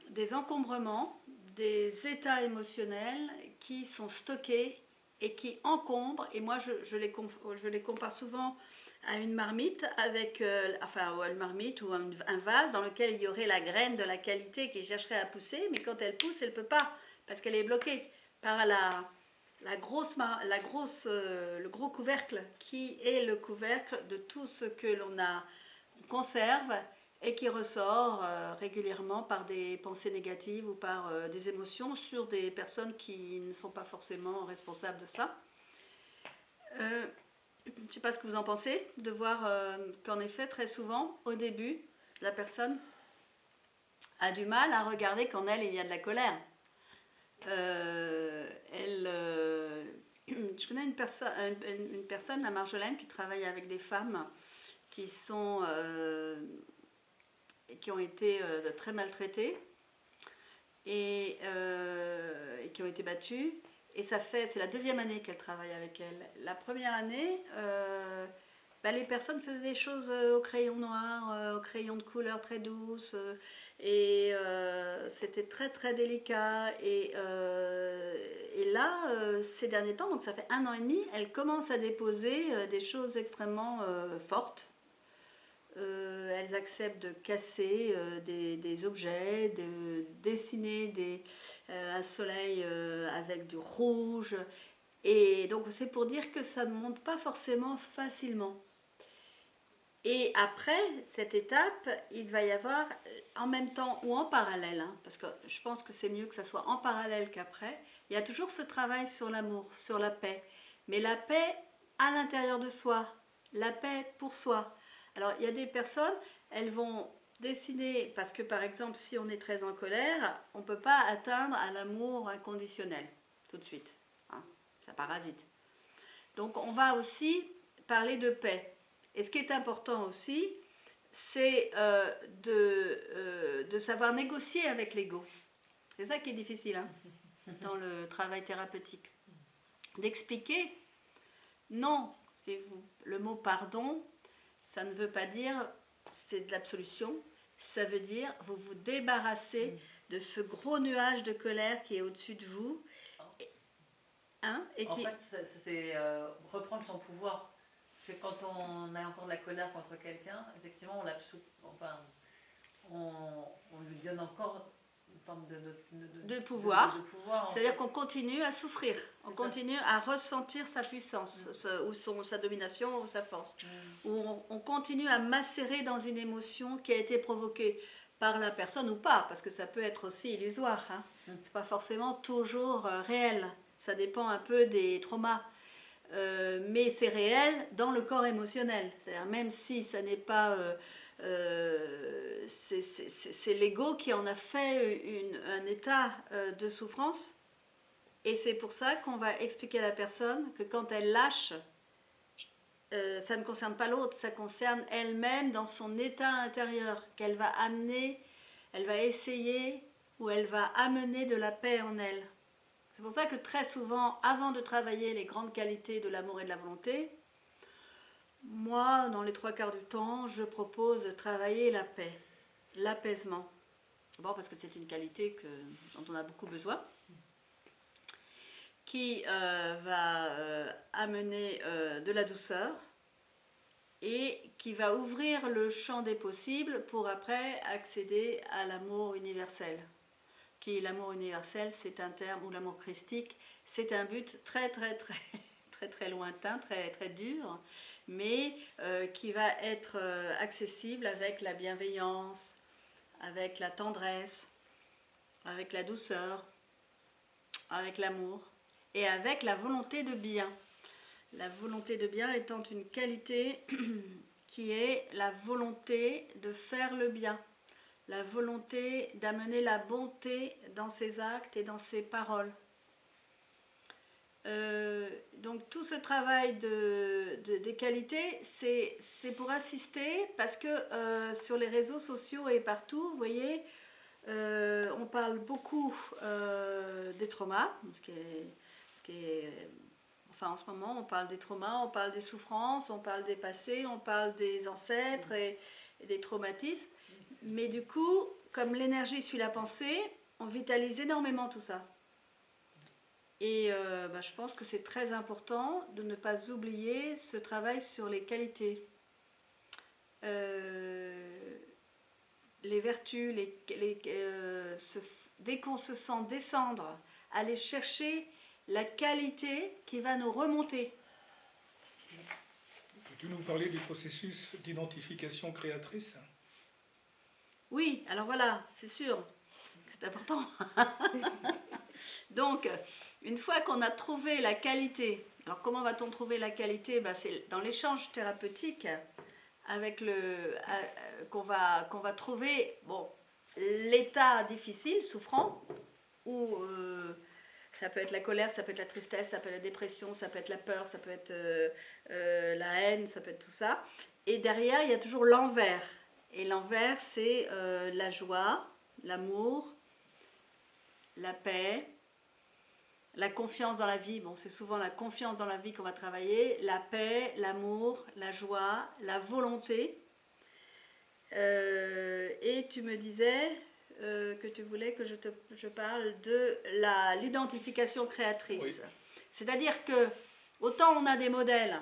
des encombrements, des états émotionnels qui sont stockés et qui encombrent. Et moi je les compare souvent à une marmite une marmite ou un vase dans lequel il y aurait la graine de la qualité qui chercherait à pousser, mais quand elle pousse, elle ne peut pas parce qu'elle est bloquée par le gros couvercle qui est le couvercle de tout ce que l'on conserve et qui ressort régulièrement par des pensées négatives ou par des émotions sur des personnes qui ne sont pas forcément responsables de ça. Je ne sais pas ce que vous en pensez, de voir qu'en effet, très souvent, au début, la personne a du mal à regarder qu'en elle, il y a de la colère. Je connais une personne, la Marjolaine, qui travaille avec des femmes qui ont été très maltraitées et qui ont été battues. Et c'est la deuxième année qu'elle travaille avec elle. La première année, les personnes faisaient des choses au crayon noir, au crayon de couleur très douce, et c'était très très délicat. Et là, ces derniers temps, donc ça fait 1 an et demi, elle commence à déposer des choses extrêmement fortes. Elles acceptent de casser des objets, de dessiner un soleil avec du rouge. Et donc c'est pour dire que ça ne monte pas forcément facilement. Et après cette étape, il va y avoir en même temps ou en parallèle, hein, parce que je pense que c'est mieux que ça soit en parallèle qu'après, il y a toujours ce travail sur l'amour, sur la paix. Mais la paix à l'intérieur de soi, la paix pour soi. Alors, il y a des personnes, elles vont dessiner, parce que par exemple, si on est très en colère, on ne peut pas atteindre à l'amour inconditionnel, tout de suite. Hein, ça parasite. Donc, on va aussi parler de paix. Et ce qui est important aussi, c'est de savoir négocier avec l'ego. C'est ça qui est difficile hein, dans le travail thérapeutique. D'expliquer, non, le mot pardon, ça ne veut pas dire c'est de l'absolution, ça veut dire vous vous débarrassez de ce gros nuage de colère qui est au-dessus de vous. En fait, c'est reprendre son pouvoir. Parce que quand on a encore de la colère contre quelqu'un, effectivement, on l'absout. Enfin, on lui donne encore une forme de pouvoir. C'est-à-dire qu'on continue à souffrir, on continue à ressentir sa puissance, ou sa domination, ou sa force. Ou on continue à macérer dans une émotion qui a été provoquée par la personne ou pas, parce que ça peut être aussi illusoire. Hein. C'est pas forcément toujours réel. Ça dépend un peu des traumas. Mais c'est réel dans le corps émotionnel. C'est-à-dire même si ça n'est pas... c'est l'ego qui en a fait un état de souffrance. Et c'est pour ça qu'on va expliquer à la personne que quand elle lâche, ça ne concerne pas l'autre, ça concerne elle-même dans son état intérieur, qu'elle va amener, elle va essayer ou elle va amener de la paix en elle. C'est pour ça que très souvent, avant de travailler les grandes qualités de l'amour et de la volonté, moi, dans les 3/4 du temps, je propose de travailler la paix, l'apaisement. D'abord parce que c'est une qualité dont on a beaucoup besoin, qui va amener de la douceur et qui va ouvrir le champ des possibles pour après accéder à l'amour universel. L'amour universel, c'est un terme, ou l'amour christique, c'est un but très lointain, très dur, mais qui va être accessible avec la bienveillance, avec la tendresse, avec la douceur, avec l'amour et avec la volonté de bien. La volonté de bien étant une qualité qui est la volonté de faire le bien, la volonté d'amener la bonté dans ses actes et dans ses paroles. Donc tout ce travail des qualités, c'est pour insister, parce que sur les réseaux sociaux et partout, vous voyez, on parle beaucoup des traumas, enfin en ce moment on parle des traumas, on parle des souffrances, on parle des passés, on parle des ancêtres et des traumatismes, mais du coup, comme l'énergie suit la pensée, on vitalise énormément tout ça. Et je pense que c'est très important de ne pas oublier ce travail sur les qualités. Les vertus, dès qu'on se sent descendre, aller chercher la qualité qui va nous remonter. Peux-tu nous parler du processus d'identification créatrice ? Oui, alors voilà, c'est sûr, c'est important. Donc, une fois qu'on a trouvé la qualité, alors comment va-t-on trouver la qualité ? C'est dans l'échange thérapeutique avec qu'on va trouver l'état difficile, souffrant, ou ça peut être la colère, ça peut être la tristesse, ça peut être la dépression, ça peut être la peur, ça peut être la haine, ça peut être tout ça. Et derrière, il y a toujours l'envers. Et l'envers, c'est la joie, l'amour, la paix, la confiance dans la vie. Bon, c'est souvent la confiance dans la vie qu'on va travailler, la paix, l'amour, la joie, la volonté. Et tu me disais que tu voulais que je parle de l'identification créatrice. Oui. C'est-à-dire que autant on a des modèles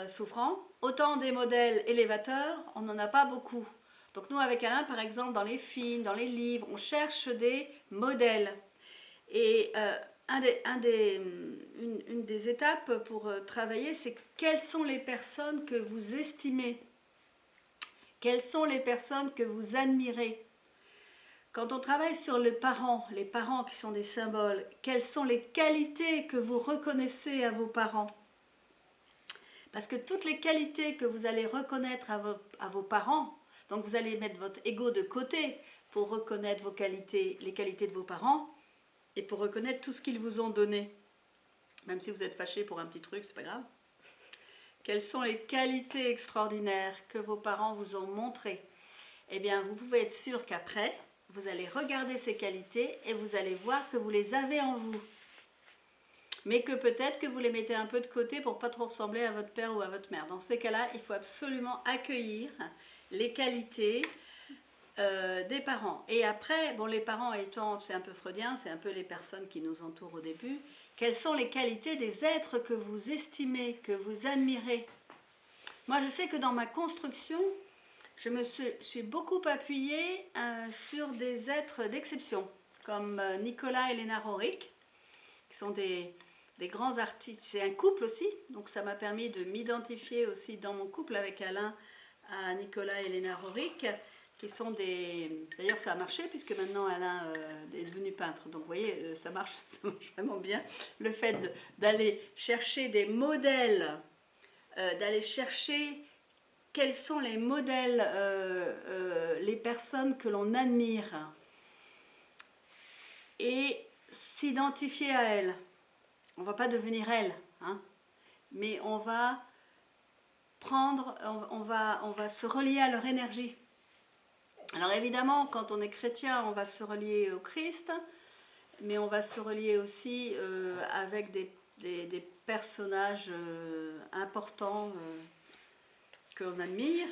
souffrants, autant des modèles élévateurs, on n'en a pas beaucoup. Donc nous, avec Alain, par exemple, dans les films, dans les livres, on cherche des modèles. Et une des étapes pour travailler, c'est quelles sont les personnes que vous estimez, quelles sont les personnes que vous admirez. Quand on travaille sur les parents qui sont des symboles, quelles sont les qualités que vous reconnaissez à vos parents ? Parce que toutes les qualités que vous allez reconnaître à vos parents, donc vous allez mettre votre ego de côté pour reconnaître les qualités de vos parents et pour reconnaître tout ce qu'ils vous ont donné. Même si vous êtes fâché pour un petit truc, c'est pas grave. Quelles sont les qualités extraordinaires que vos parents vous ont montrées ? Eh bien, vous pouvez être sûr qu'après, vous allez regarder ces qualités et vous allez voir que vous les avez en vous. Mais que peut-être que vous les mettez un peu de côté pour pas trop ressembler à votre père ou à votre mère. Dans ces cas-là, il faut absolument accueillir les qualités des parents. Et après, les parents étant, c'est un peu freudien, c'est un peu les personnes qui nous entourent au début, quelles sont les qualités des êtres que vous estimez, que vous admirez ? Moi, je sais que dans ma construction, je me suis beaucoup appuyée sur des êtres d'exception, comme Nicolas et Elena Roerich, qui sont des grands artistes. C'est un couple aussi, donc ça m'a permis de m'identifier aussi dans mon couple avec Alain à Nicolas et Elena Roerich, qui sont des... D'ailleurs, ça a marché, puisque maintenant Alain est devenu peintre. Donc, vous voyez, ça marche vraiment bien. Le fait d'aller chercher des modèles, d'aller chercher quels sont les modèles, les personnes que l'on admire, et s'identifier à elles. On ne va pas devenir elles, hein, mais on va prendre, on va se relier à leur énergie. Alors évidemment, quand on est chrétien, on va se relier au Christ, mais on va se relier aussi avec des personnages importants qu'on admire,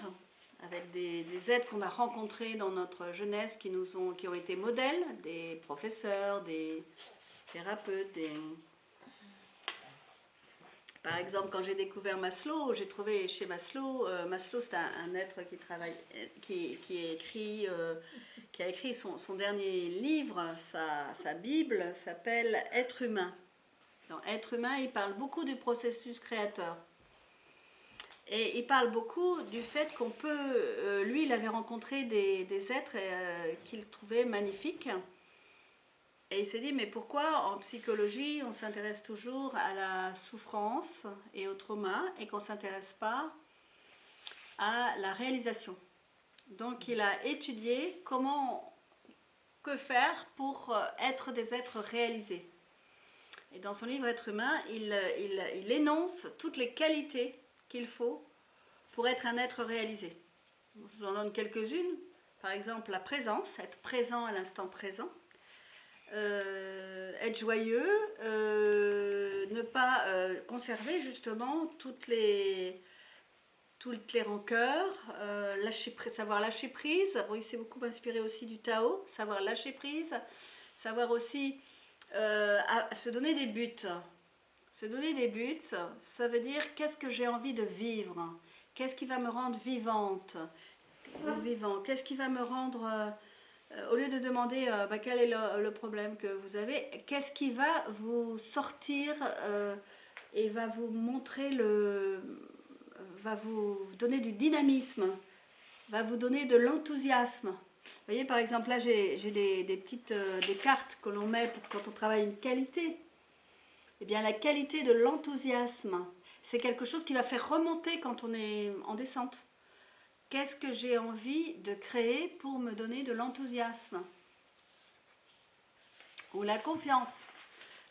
avec des êtres qu'on a rencontrés dans notre jeunesse qui ont été modèles, des professeurs, des thérapeutes, Par exemple, quand j'ai découvert Maslow, j'ai trouvé chez Maslow, Maslow c'est un être qui a écrit son dernier livre, sa Bible s'appelle Être humain. Dans Être humain, il parle beaucoup du processus créateur. Et il parle beaucoup du fait qu'on peut... lui, il avait rencontré des êtres qu'il trouvait magnifiques. Et il s'est dit, mais pourquoi en psychologie, on s'intéresse toujours à la souffrance et au trauma et qu'on ne s'intéresse pas à la réalisation. Donc il a étudié que faire pour être des êtres réalisés. Et dans son livre Être humain, il énonce toutes les qualités qu'il faut pour être un être réalisé. Je vous en donne quelques-unes. Par exemple, la présence, être présent à l'instant présent. Être joyeux, ne pas conserver justement toutes les rancœurs, savoir lâcher prise. Bon, il s'est beaucoup inspiré aussi du Tao, savoir lâcher prise, savoir aussi se donner des buts. Se donner des buts, ça veut dire qu'est-ce que j'ai envie de vivre, qu'est-ce qui va me rendre vivante, vivant, qu'est-ce qui va me rendre... au lieu de demander quel est le problème que vous avez, qu'est-ce qui va vous sortir et va vous montrer va vous donner du dynamisme, va vous donner de l'enthousiasme. Vous voyez, par exemple, là j'ai des cartes que l'on met quand on travaille une qualité. Eh bien, la qualité de l'enthousiasme, c'est quelque chose qui va faire remonter quand on est en descente. Qu'est-ce que j'ai envie de créer pour me donner de l'enthousiasme ou la confiance?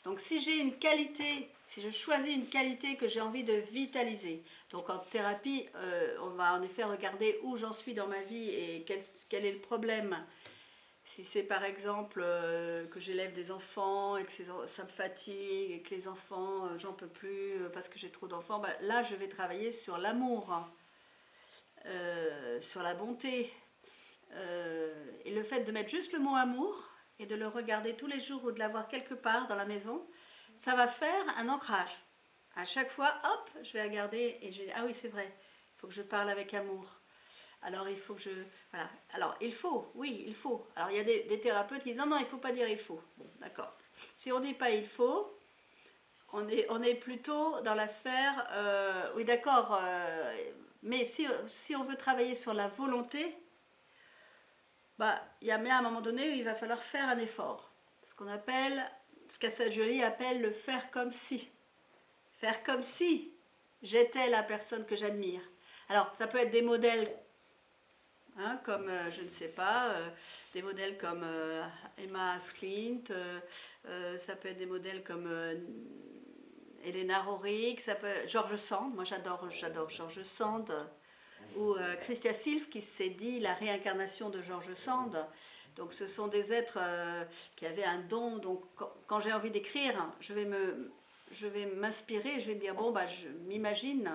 Donc si j'ai une qualité, si je choisis une qualité que j'ai envie de vitaliser, donc en thérapie, on va en effet regarder où j'en suis dans ma vie et quel est le problème. Si c'est par exemple que j'élève des enfants et que ça me fatigue et que les enfants, j'en peux plus parce que j'ai trop d'enfants, là je vais travailler sur l'amour. Sur la bonté et le fait de mettre juste le mot amour et de le regarder tous les jours ou de l'avoir quelque part dans la maison, ça va faire un ancrage. À chaque fois, hop, je vais regarder et je vais dire, ah oui, c'est vrai, il faut que je parle avec amour. Alors il faut que je... Voilà. Alors il faut, oui, il faut. Alors il y a des thérapeutes qui disent, non, il ne faut pas dire il faut. Bon, d'accord. Si on ne dit pas il faut, on est plutôt dans la sphère, oui d'accord, mais si on veut travailler sur la volonté, il y a bien un moment donné où il va falloir faire un effort. Ce qu'Assa Jolie appelle le faire comme si. Faire comme si j'étais la personne que j'admire. Alors, ça peut être des modèles, hein, comme, je ne sais pas, des modèles comme Emma Flint, ça peut être des modèles comme... Elena Rorick, George Sand, moi j'adore George Sand, ou Christia Silf qui s'est dit la réincarnation de George Sand. Donc ce sont des êtres qui avaient un don. Donc quand j'ai envie d'écrire, je vais m'inspirer, je vais me dire bon je m'imagine,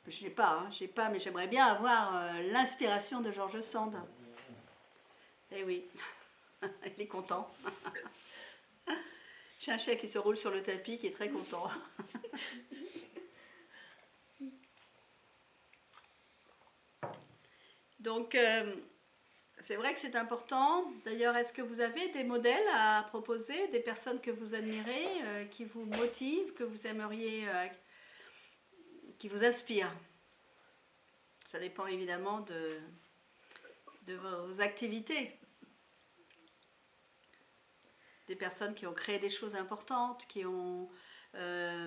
je n'ai pas, mais j'aimerais bien avoir l'inspiration de George Sand. Eh oui, il est content. J'ai un chien qui se roule sur le tapis, qui est très content. Donc, c'est vrai que c'est important. D'ailleurs, est-ce que vous avez des modèles à proposer, des personnes que vous admirez, qui vous motivent, que vous aimeriez, qui vous inspirent? Ça dépend évidemment de vos activités. Des personnes qui ont créé des choses importantes, qui ont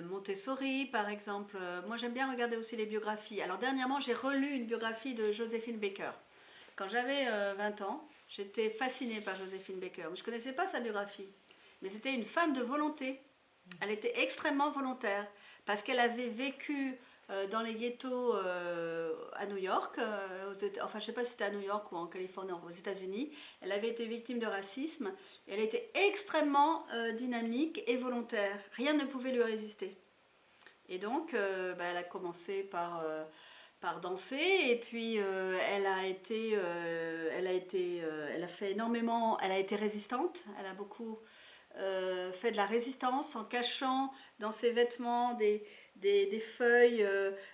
Montessori par exemple. Moi j'aime bien regarder aussi les biographies. Alors dernièrement j'ai relu une biographie de Joséphine Baker. Quand j'avais 20 ans, j'étais fascinée par Joséphine Baker. Je ne connaissais pas sa biographie, mais c'était une femme de volonté. Elle était extrêmement volontaire parce qu'elle avait vécu dans les ghettos à New York, enfin je ne sais pas si c'était à New York ou en Californie, aux États-Unis. Elle avait été victime de racisme. Et elle était extrêmement dynamique et volontaire. Rien ne pouvait lui résister. Et donc, elle a commencé par danser et puis elle a fait énormément, elle a été résistante. Elle a beaucoup fait de la résistance en cachant dans ses vêtements des feuilles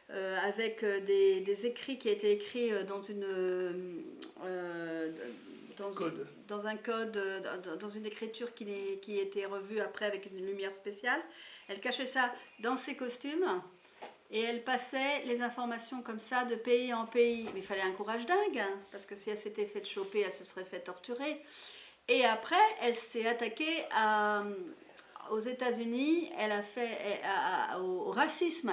avec des écrits qui étaient écrits dans un code, dans une écriture qui était revue après avec une lumière spéciale. Elle cachait ça dans ses costumes et elle passait les informations comme ça de pays en pays. Mais il fallait un courage dingue, hein, parce que si elle s'était fait choper, elle se serait fait torturer. Et après, elle s'est attaquée aux États-Unis, elle a fait au racisme.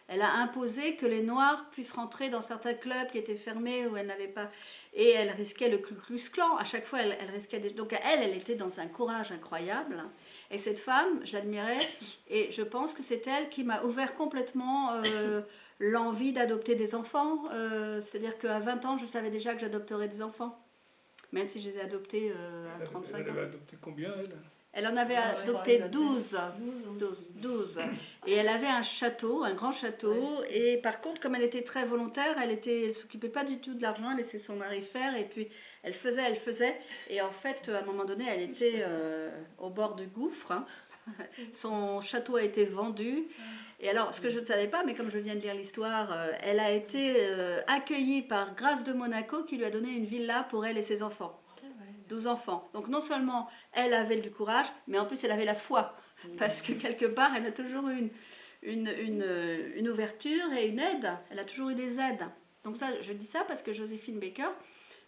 Elle a imposé que les Noirs puissent rentrer dans certains clubs qui étaient fermés où elle n'avait pas. Et elle risquait le Ku Klux Klan. À chaque fois, elle risquait. Donc elle était dans un courage incroyable. Et cette femme, je l'admirais. Et je pense que c'est elle qui m'a ouvert complètement l'envie d'adopter des enfants. C'est-à-dire qu'à 20 ans, je savais déjà que j'adopterais des enfants. Même si je les ai adoptés à 35 ans. Elle avait adopté combien, elle ? Elle en avait adopté 12. Et elle avait un château, un grand château. Et par contre, comme elle était très volontaire, elle ne s'occupait pas du tout de l'argent, elle laissait son mari faire. Et puis, elle faisait. Et en fait, à un moment donné, elle était au bord du gouffre. Hein. Son château a été vendu. Et alors, ce que je ne savais pas, mais comme je viens de lire l'histoire, elle a été accueillie par Grâce de Monaco qui lui a donné une villa pour elle et ses enfants. 12 enfants. Donc non seulement elle avait du courage, mais en plus elle avait la foi. Parce que quelque part, elle a toujours eu une ouverture et une aide. Elle a toujours eu des aides. Donc ça, je dis ça parce que Joséphine Baker,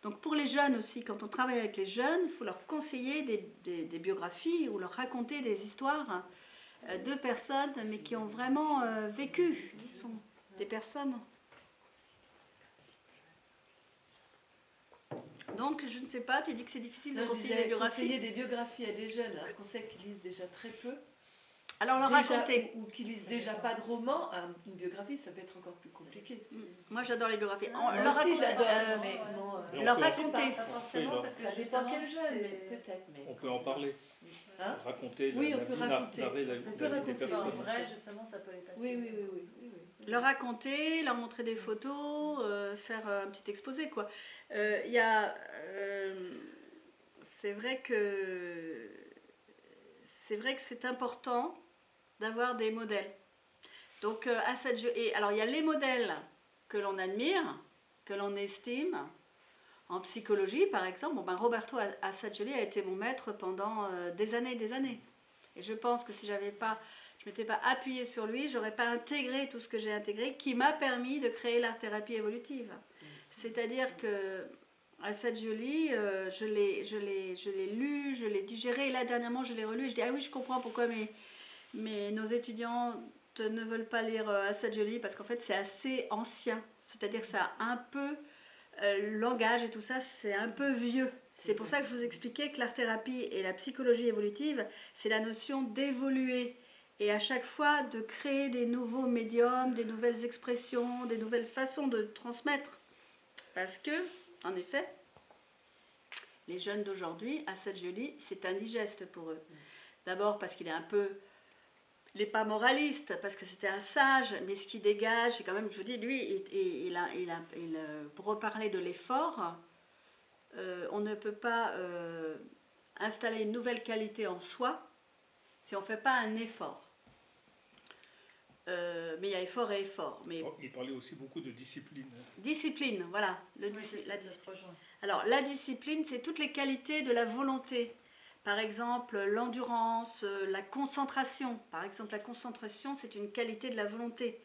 donc pour les jeunes aussi, quand on travaille avec les jeunes, il faut leur conseiller des biographies ou leur raconter des histoires de personnes, mais qui ont vraiment vécu, qui sont des personnes. Donc, je ne sais pas, tu dis que c'est difficile de conseiller des biographies. Conseiller des biographies à des jeunes, alors qu'on sait qu'ils lisent déjà très peu. Alors, leur raconter. Ou qu'ils lisent déjà pas de romans, une biographie, ça peut être encore plus compliqué. Moi, j'adore les biographies. Moi aussi, j'adore. Leur raconter. Pas forcément, parce que Ça dépend quel jeune, peut-être. On peut en parler. Hein? Raconter Oui, la on peut vie, raconter. narrer la On vie peut des raconter. personnes. en vrai, justement, ça peut les passer. Oui. Leur raconter, leur montrer des photos, faire un petit exposé, quoi. C'est vrai que c'est important d'avoir des modèles. Donc, alors il y a les modèles que l'on admire, que l'on estime. En psychologie, par exemple, Roberto Assagioli a été mon maître pendant des années et des années. Et je pense que si je ne m'étais pas appuyée sur lui, je n'aurais pas intégré tout ce que j'ai intégré, qui m'a permis de créer l'art-thérapie évolutive. C'est-à-dire que Assagioli, je l'ai lu, je l'ai digéré, et là dernièrement je l'ai relu, et je dis ah oui, je comprends pourquoi nos étudiants ne veulent pas lire Assagioli, parce qu'en fait c'est assez ancien, c'est-à-dire que ça a un peu le langage et tout ça, c'est un peu vieux. C'est pour ça que je vous expliquais que l'art-thérapie et la psychologie évolutive, c'est la notion d'évoluer et à chaque fois de créer des nouveaux médiums, des nouvelles expressions, des nouvelles façons de transmettre. Parce que, en effet, les jeunes d'aujourd'hui, Assagioli, c'est indigeste pour eux. D'abord parce qu'il est un peu... Il n'est pas moraliste, parce que c'était un sage, mais ce qui dégage, c'est quand même, je vous dis, lui, pour reparler de l'effort, on ne peut pas installer une nouvelle qualité en soi si on ne fait pas un effort. Mais il y a effort et effort. Mais... Il parlait aussi beaucoup de discipline. Discipline, voilà. La discipline. Alors, la discipline, c'est toutes les qualités de la volonté. Par exemple, l'endurance, la concentration. Par exemple, la concentration, c'est une qualité de la volonté.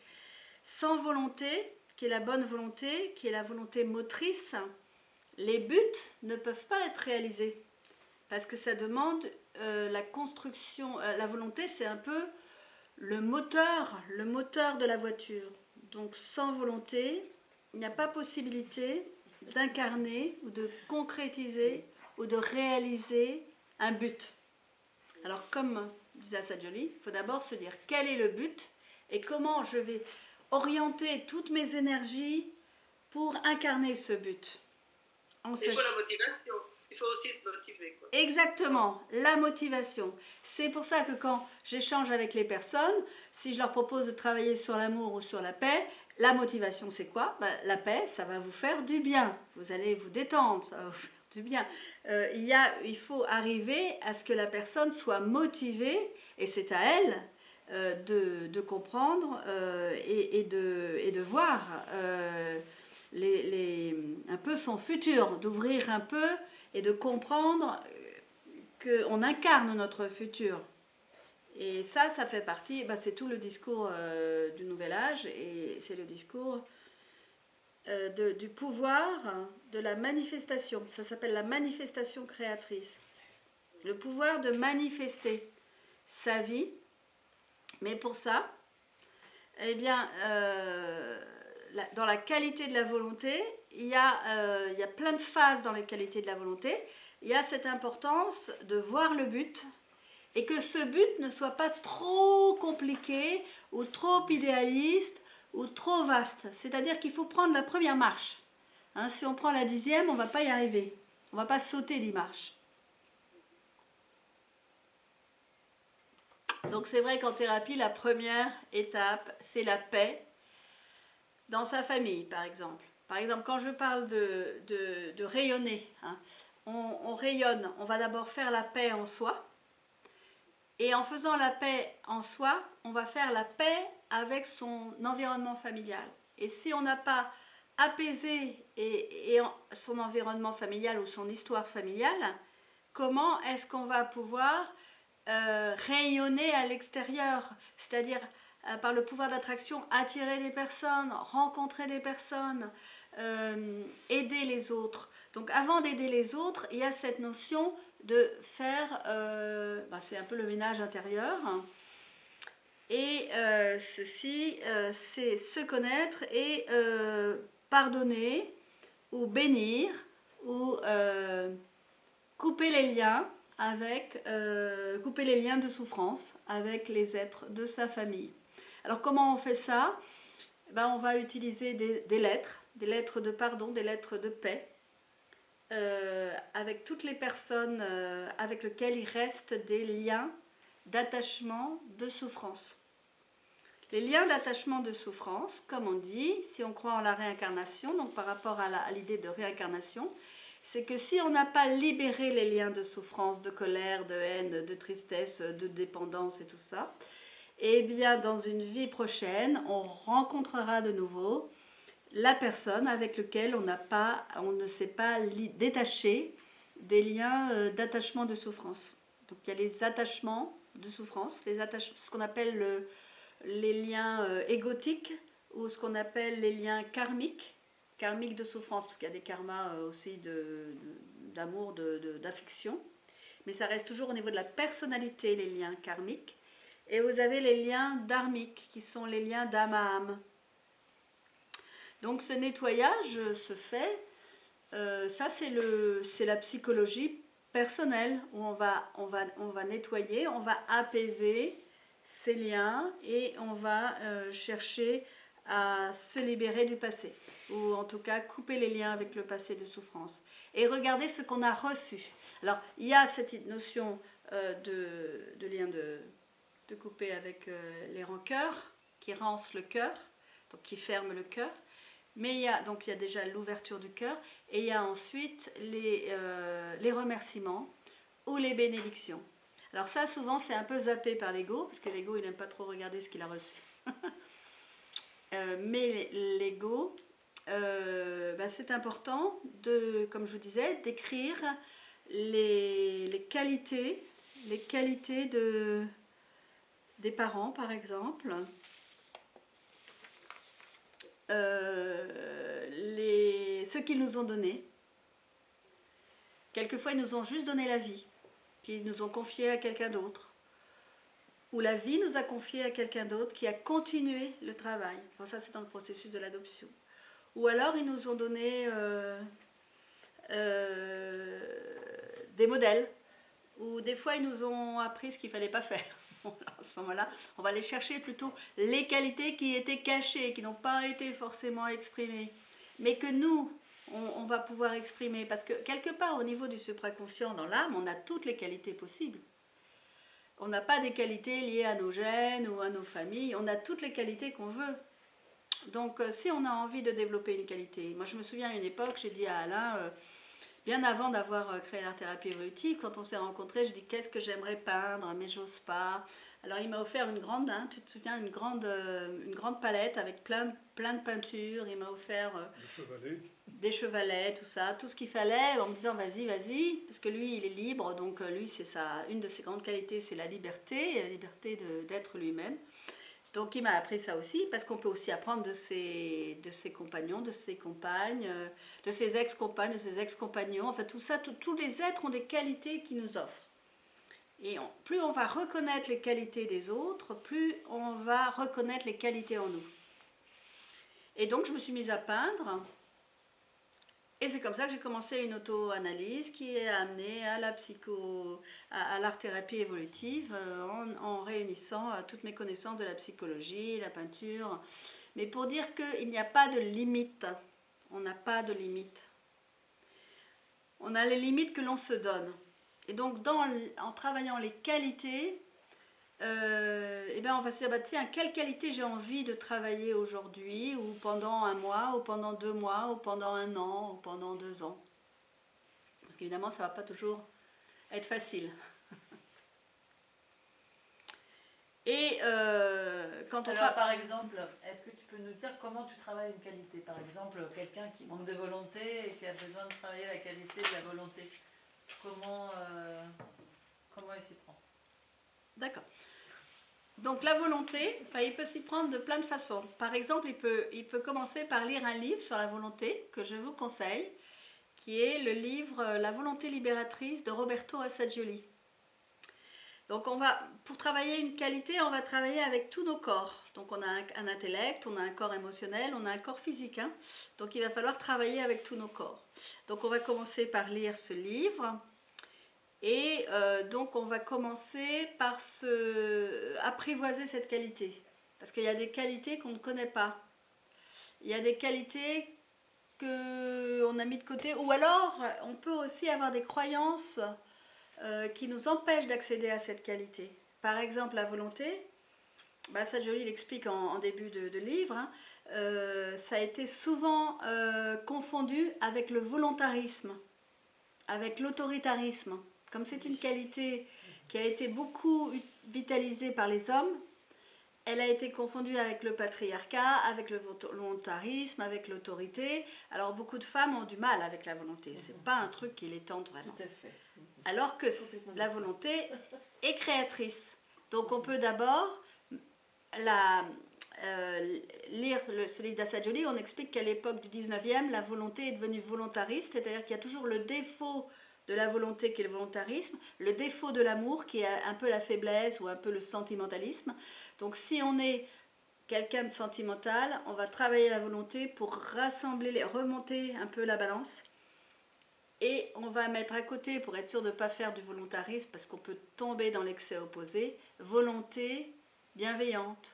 Sans volonté, qui est la bonne volonté, qui est la volonté motrice, les buts ne peuvent pas être réalisés parce que ça demande la construction. La volonté, c'est un peu le moteur de la voiture. Donc sans volonté, il n'y a pas possibilité d'incarner ou de concrétiser ou de réaliser un but. Alors comme disait Sajoli, il faut d'abord se dire quel est le but et comment je vais orienter toutes mes énergies pour incarner ce but. Il faut la motivation. Il faut aussi être motivé, quoi. Exactement, la motivation. C'est pour ça que quand j'échange avec les personnes, si je leur propose de travailler sur l'amour ou sur la paix, la motivation c'est quoi? La paix, ça va vous faire du bien. Vous allez vous détendre, ça va vous faire du bien. Il faut arriver à ce que la personne soit motivée, et c'est à elle de comprendre et de voir un peu son futur, d'ouvrir un peu et de comprendre qu'on incarne notre futur. Et ça fait partie, c'est tout le discours du Nouvel Âge, et c'est le discours du pouvoir de la manifestation. Ça s'appelle la manifestation créatrice. Le pouvoir de manifester sa vie, mais pour ça, eh bien, dans la qualité de la volonté, il y a plein de phases dans la qualité de la volonté. Il y a cette importance de voir le but et que ce but ne soit pas trop compliqué ou trop idéaliste ou trop vaste. C'est-à-dire qu'il faut prendre la première marche. Hein, si on prend la 10e, on ne va pas y arriver. On ne va pas sauter 10 marches. Donc c'est vrai qu'en thérapie, la première étape, c'est la paix dans sa famille, par exemple. Par exemple, quand je parle de rayonner, hein, on rayonne, on va d'abord faire la paix en soi. Et en faisant la paix en soi, on va faire la paix avec son environnement familial. Et si on n'a pas apaisé son environnement familial ou son histoire familiale, comment est-ce qu'on va pouvoir rayonner à l'extérieur, c'est-à-dire par le pouvoir d'attraction, attirer des personnes, rencontrer des personnes, aider les autres. Donc avant d'aider les autres, il y a cette notion de faire, c'est un peu le ménage intérieur. Et ceci, c'est se connaître et pardonner ou bénir ou couper les liens couper les liens de souffrance avec les êtres de sa famille. Alors comment on fait ça? On va utiliser des lettres de pardon, des lettres de paix, avec toutes les personnes avec lesquelles il reste des liens d'attachement, de souffrance. Les liens d'attachement, de souffrance, comme on dit, si on croit en la réincarnation, donc par rapport à l'idée de réincarnation, c'est que si on n'a pas libéré les liens de souffrance, de colère, de haine, de tristesse, de dépendance et tout ça, eh bien dans une vie prochaine, on rencontrera de nouveau la personne avec laquelle on ne s'est pas détaché des liens d'attachement, de souffrance. Donc il y a les attachements de souffrance, ce qu'on appelle les liens égotiques ou ce qu'on appelle les liens karmiques de souffrance, parce qu'il y a des karmas aussi d'amour, d'affection, mais ça reste toujours au niveau de la personnalité, les liens karmiques. Et vous avez les liens dharmiques, qui sont les liens d'âme à âme. Donc ce nettoyage se fait, ça c'est la psychologie personnelle, où on va nettoyer, on va apaiser ces liens, et on va chercher à se libérer du passé, ou en tout cas couper les liens avec le passé de souffrance, et regarder ce qu'on a reçu. Alors il y a cette notion de lien de couper avec les rancœurs, qui rancent le cœur, donc qui ferment le cœur, mais il y a déjà l'ouverture du cœur, et il y a ensuite les remerciements ou les bénédictions. Alors ça, souvent, c'est un peu zappé par l'ego, parce que l'ego, il n'aime pas trop regarder ce qu'il a reçu. Mais l'ego, c'est important, comme je vous disais, d'écrire les qualités des parents, par exemple, ce qu'ils nous ont donné, Quelquefois, ils nous ont juste donné la vie, puis ils nous ont confié à quelqu'un d'autre. Ou la vie nous a confié à quelqu'un d'autre qui a continué le travail. Bon, ça, c'est dans le processus de l'adoption. Ou alors, ils nous ont donné des modèles. Ou des fois, ils nous ont appris ce qu'il ne fallait pas faire. À ce moment-là, on va aller chercher plutôt les qualités qui étaient cachées, qui n'ont pas été forcément exprimées, mais que nous, on va pouvoir exprimer. Parce que quelque part, au niveau du supraconscient, dans l'âme, on a toutes les qualités possibles. On n'a pas des qualités liées à nos gènes ou à nos familles, on a toutes les qualités qu'on veut. Donc, si on a envie de développer une qualité, moi je me souviens à une époque, j'ai dit à Alain, bien avant d'avoir créé l'art-thérapie évolutive, quand on s'est rencontrés, je dis qu'est-ce que j'aimerais peindre, mais j'ose pas. Alors il m'a offert une grande, tu te souviens, une grande palette avec plein de peintures. Il m'a offert des chevalets, tout ça, tout ce qu'il fallait, en me disant vas-y, parce que lui il est libre, donc lui c'est une de ses grandes qualités, c'est la liberté d'être lui-même. Donc il m'a appris ça aussi, parce qu'on peut aussi apprendre de ses compagnons, de ses compagnes, de ses ex-compagnes, de ses ex-compagnons, enfin tout ça, tous les êtres ont des qualités qu'ils nous offrent. Et plus on va reconnaître les qualités des autres, plus on va reconnaître les qualités en nous. Et donc je me suis mise à peindre, et c'est comme ça que j'ai commencé une auto-analyse qui est amenée à à l'art-thérapie évolutive en réunissant toutes mes connaissances de la psychologie, la peinture. Mais pour dire qu'il n'y a pas de limite, on n'a pas de limite. On a les limites que l'on se donne. Et donc en travaillant les qualités, on va se dire, tiens, quelle qualité j'ai envie de travailler aujourd'hui, ou pendant un mois, ou pendant 2 mois, ou pendant 1 an, ou pendant 2 ans. Parce qu'évidemment, ça ne va pas toujours être facile. Et quand on par exemple, est-ce que tu peux nous dire comment tu travailles une qualité? Par exemple, quelqu'un qui manque de volonté et qui a besoin de travailler la qualité de la volonté. Comment il s'y prend? D'accord. Donc la volonté, il peut s'y prendre de plein de façons. Par exemple, il peut commencer par lire un livre sur la volonté que je vous conseille, qui est le livre La volonté libératrice de Roberto Assagioli. Donc pour travailler une qualité, on va travailler avec tous nos corps. Donc on a un intellect, on a un corps émotionnel, on a un corps physique. Donc il va falloir travailler avec tous nos corps. Donc on va commencer par lire ce livre. Et donc on va commencer par apprivoiser cette qualité. Parce qu'il y a des qualités qu'on ne connaît pas. Il y a des qualités qu'on a mis de côté. Ou alors on peut aussi avoir des croyances qui nous empêchent d'accéder à cette qualité. Par exemple, la volonté, Assagioli l'explique en début de livre, ça a été souvent confondu avec le volontarisme, avec l'autoritarisme. Comme c'est une qualité qui a été beaucoup vitalisée par les hommes, elle a été confondue avec le patriarcat, avec le volontarisme, avec l'autorité. Alors beaucoup de femmes ont du mal avec la volonté. C'est pas un truc qui les tente vraiment. Tout à fait. Alors que la volonté est créatrice. Donc on peut d'abord lire ce livre d'Assagioli. On explique qu'à l'époque du 19e, la volonté est devenue volontariste, c'est-à-dire qu'il y a toujours le défaut de la volonté qui est le volontarisme, le défaut de l'amour qui est un peu la faiblesse ou un peu le sentimentalisme. Donc si on est quelqu'un de sentimental, on va travailler la volonté pour remonter un peu la balance. Et on va mettre à côté, pour être sûr de ne pas faire du volontarisme, parce qu'on peut tomber dans l'excès opposé, volonté bienveillante,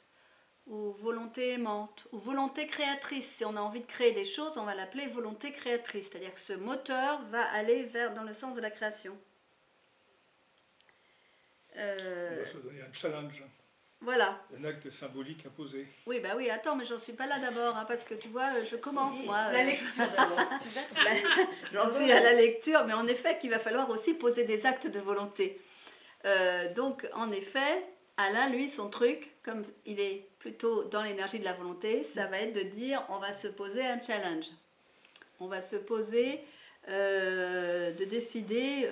ou volonté aimante, ou volonté créatrice. Si on a envie de créer des choses, on va l'appeler volonté créatrice, c'est-à-dire que ce moteur va aller dans le sens de la création. On va se donner un challenge. Voilà. Un acte symbolique imposé. Oui, attends, mais j'en suis pas là d'abord, parce que tu vois, je commence, moi. La lecture d'abord. J'en suis à la lecture, mais en effet, qu'il va falloir aussi poser des actes de volonté. Donc, en effet, Alain, lui, son truc, comme il est plutôt dans l'énergie de la volonté, ça va être de dire, on va se poser un challenge. On va se poser, de décider,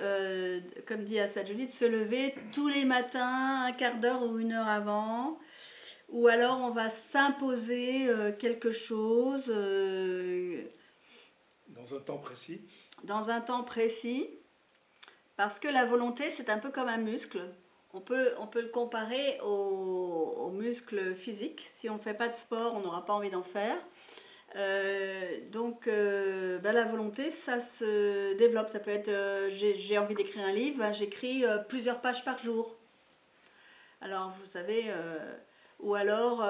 comme dit Assagioli, de se lever tous les matins, un quart d'heure ou 1 heure avant, ou alors on va s'imposer quelque chose. Dans un temps précis. Dans un temps précis. Parce que la volonté, c'est un peu comme un muscle. On peut le comparer au muscle physique. Si on ne fait pas de sport, on n'aura pas envie d'en faire. La volonté, ça se développe. Ça peut être, j'ai envie d'écrire un livre, ben, j'écris plusieurs pages par jour. Alors, vous savez, ou alors,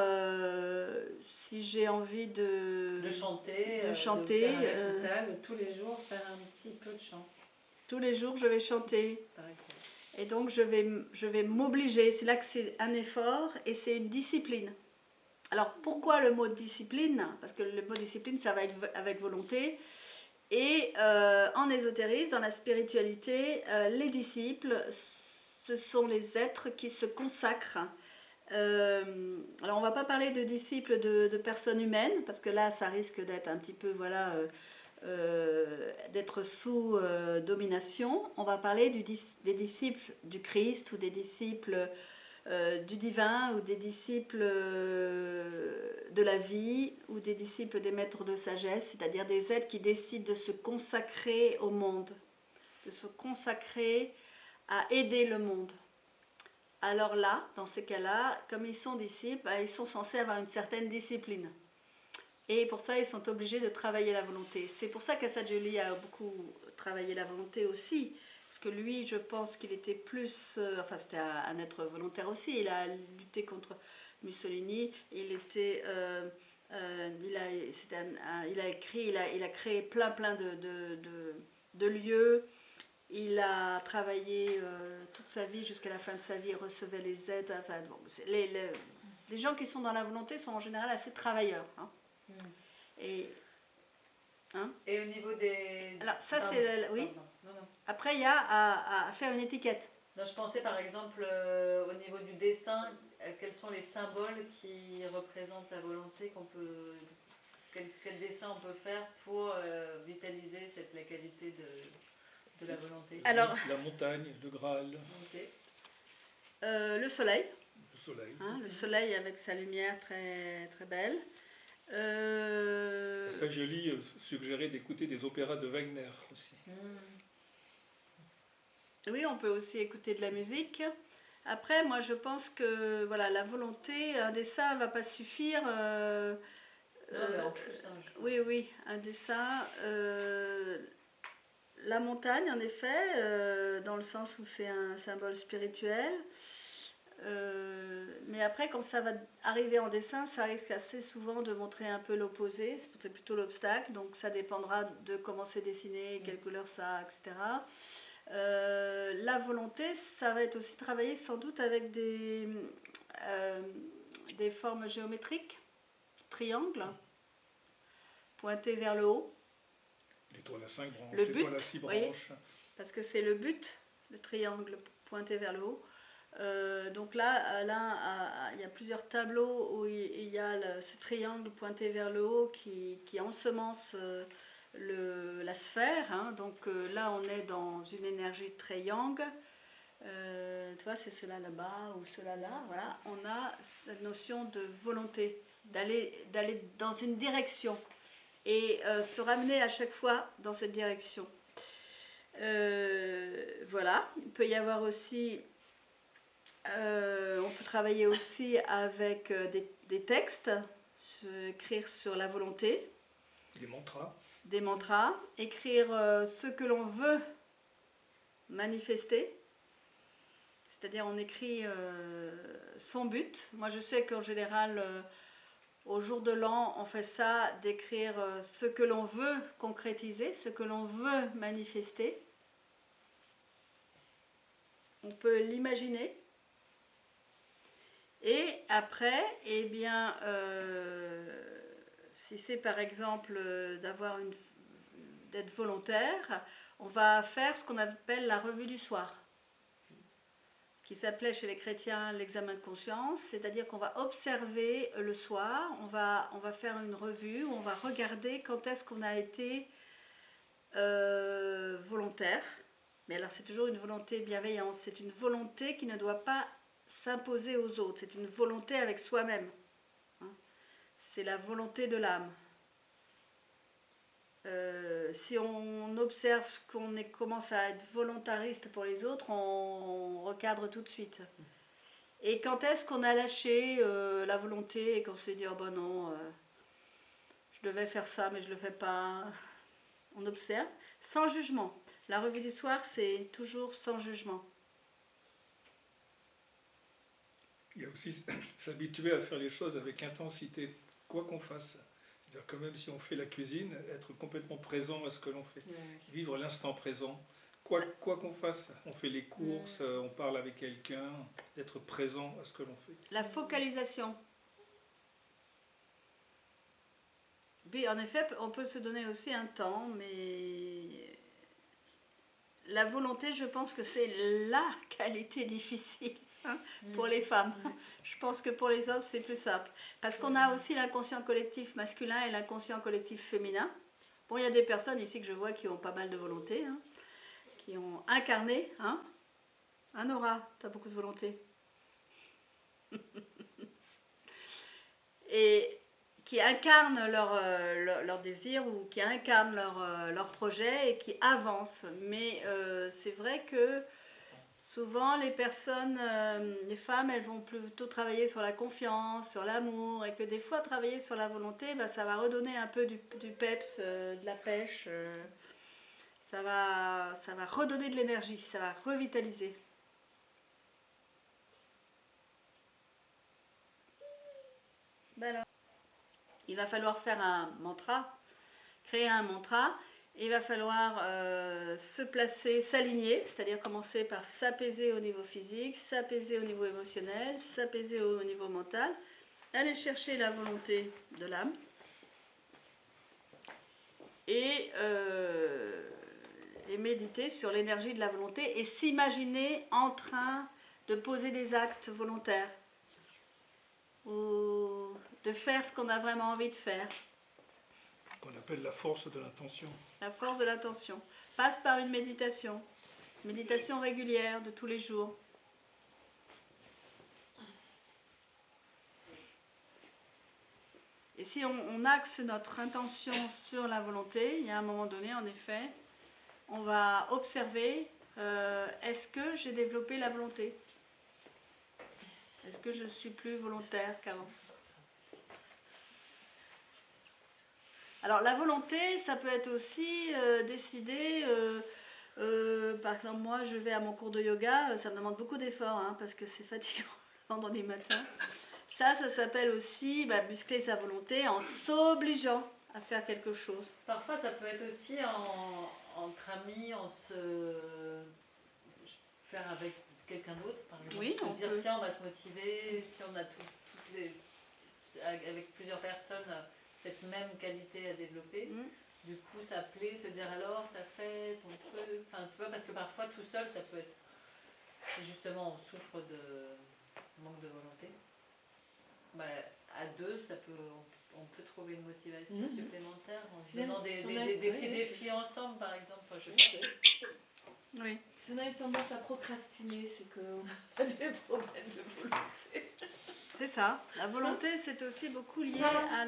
si j'ai envie de chanter, de chanter, Faire un récital, tous les jours, faire un petit peu de chant, tous les jours, je vais chanter. par exemple. Et donc, je vais m'obliger. C'est là que c'est un effort et c'est une discipline. Alors, pourquoi le mot discipline? Parce que le mot discipline, ça va être avec volonté. Et en ésotérisme, dans la spiritualité, les disciples, ce sont les êtres qui se consacrent. Alors, on ne va pas parler de disciples de personnes humaines, parce que là, ça risque d'être un petit peu, voilà, d'être sous domination. On va parler des disciples du Christ ou des disciples du divin ou des disciples de la vie ou des disciples des maîtres de sagesse, c'est-à-dire des êtres qui décident de se consacrer au monde, de se consacrer à aider le monde. Alors là, dans ces cas-là, comme ils sont disciples, ils sont censés avoir une certaine discipline. Et pour ça, ils sont obligés de travailler la volonté. C'est pour ça qu'Assagioli a beaucoup travaillé la volonté aussi. Parce que lui, je pense qu'il était plus... c'était un être volontaire aussi. Il a lutté contre Mussolini. Il était... il a écrit, il a créé plein de lieux. Il a travaillé toute sa vie, jusqu'à la fin de sa vie, il recevait les aides. Enfin, bon, les gens qui sont dans la volonté sont en général assez travailleurs. Hein. Et au niveau des... alors ça, Pardon, c'est... Oui. pardon. Non. Après, il y a à faire une étiquette. Non, je pensais par exemple au niveau du dessin, quels sont les symboles qui représentent la volonté qu'on peut... Quel dessin on peut faire pour vitaliser la qualité de la volonté? Alors, la montagne, le Graal, Ok. le soleil. le soleil. Le soleil avec sa lumière très, très belle. Assagioli suggérait d'écouter des opéras de Wagner aussi. Oui, on peut aussi écouter de la musique. Après, moi, je pense que voilà, la volonté, un dessin ne va pas suffire. Non, mais en plus, Oui, un dessin. La montagne, en effet, dans le sens où c'est un symbole spirituel. Mais après, quand ça va arriver en dessin, ça risque assez souvent de montrer un peu l'opposé, c'est peut-être plutôt l'obstacle, donc ça dépendra de comment c'est dessiné, quelle couleur ça a, etc. La volonté, ça va être aussi travaillé sans doute avec des formes géométriques, triangles, pointés vers le haut. L'étoile à 5 branches, Le but, l'étoile à 6 branches. Parce que c'est le but, le triangle pointé vers le haut. Donc là, il y a plusieurs tableaux où il y a ce triangle pointé vers le haut qui ensemence la sphère. Hein. Donc là, on est dans une énergie très yang. Tu vois, c'est cela là-bas ou cela là. Voilà, on a cette notion de volonté, d'aller dans une direction et se ramener à chaque fois dans cette direction. Voilà, il peut y avoir aussi... on peut travailler aussi avec des textes, écrire sur la volonté. Des mantras. Écrire ce que l'on veut manifester. C'est-à-dire on écrit son but. Moi je sais qu'en général, au jour de l'an, on fait ça, d'écrire ce que l'on veut concrétiser, ce que l'on veut manifester. On peut l'imaginer. Et après, eh bien, si c'est par exemple d'être volontaire, on va faire ce qu'on appelle la revue du soir, qui s'appelait chez les chrétiens l'examen de conscience, c'est-à-dire qu'on va observer le soir, on va faire une revue, où on va regarder quand est-ce qu'on a été volontaire. Mais alors c'est toujours une volonté bienveillante, c'est une volonté qui ne doit pas s'imposer aux autres, c'est une volonté avec soi-même. Hein. C'est la volonté de l'âme. Si on observe qu'on commence à être volontariste pour les autres, on recadre tout de suite. Et quand est-ce qu'on a lâché la volonté et qu'on s'est dit, oh ben non, je devais faire ça, mais je ne le fais pas. On observe, sans jugement. La revue du soir, c'est toujours sans jugement. Il y a aussi s'habituer à faire les choses avec intensité, quoi qu'on fasse. C'est-à-dire que même si on fait la cuisine, être complètement présent à ce que l'on fait. Vivre l'instant présent. Quoi qu'on fasse, on fait les courses, on parle avec quelqu'un, d'être présent à ce que l'on fait. La focalisation. Puis en effet, on peut se donner aussi un temps, mais la volonté, je pense que c'est la qualité difficile pour les femmes. Je pense que pour les hommes, c'est plus simple. Parce qu'on a aussi l'inconscient collectif masculin et l'inconscient collectif féminin. Bon, il y a des personnes ici que je vois qui ont pas mal de volonté, qui ont incarné. Nora, tu as beaucoup de volonté. Et qui incarnent leur désir ou qui incarnent leur projet et qui avancent. Mais c'est vrai que souvent les personnes, les femmes, elles vont plutôt travailler sur la confiance, sur l'amour, et que des fois travailler sur la volonté, ça va redonner un peu du peps, de la pêche, ça va redonner de l'énergie, ça va revitaliser. Alors, il va falloir faire un mantra, créer un mantra, et il va falloir se placer, s'aligner, c'est-à-dire commencer par s'apaiser au niveau physique, s'apaiser au niveau émotionnel, s'apaiser au niveau mental, aller chercher la volonté de l'âme, et méditer sur l'énergie de la volonté, et s'imaginer en train de poser des actes volontaires, ou de faire ce qu'on a vraiment envie de faire. Qu'on appelle la force de l'intention. La force de l'intention passe par une méditation régulière de tous les jours. Et si on axe notre intention sur la volonté, il y a un moment donné, en effet, on va observer, est-ce que j'ai développé la volonté ? Est-ce que je suis plus volontaire qu'avant ? Alors la volonté, ça peut être aussi décider, par exemple moi je vais à mon cours de yoga, ça me demande beaucoup d'efforts parce que c'est fatigant le vendredi matin. Ça s'appelle aussi muscler sa volonté en s'obligeant à faire quelque chose. Parfois ça peut être aussi entre amis, faire avec quelqu'un d'autre, par exemple, oui, se dire tiens on va se motiver, si on a avec plusieurs personnes cette même qualité à développer, du coup s'appeler, se dire alors t'as fait ton truc, enfin tu vois, parce que parfois tout seul ça peut être, si justement on souffre de manque de volonté, à deux on peut trouver une motivation supplémentaire en se donnant des petits défis ensemble, par exemple. Oui. Si on a une tendance à procrastiner, c'est qu'on a des problèmes de volonté. C'est ça. La volonté, c'est aussi beaucoup lié à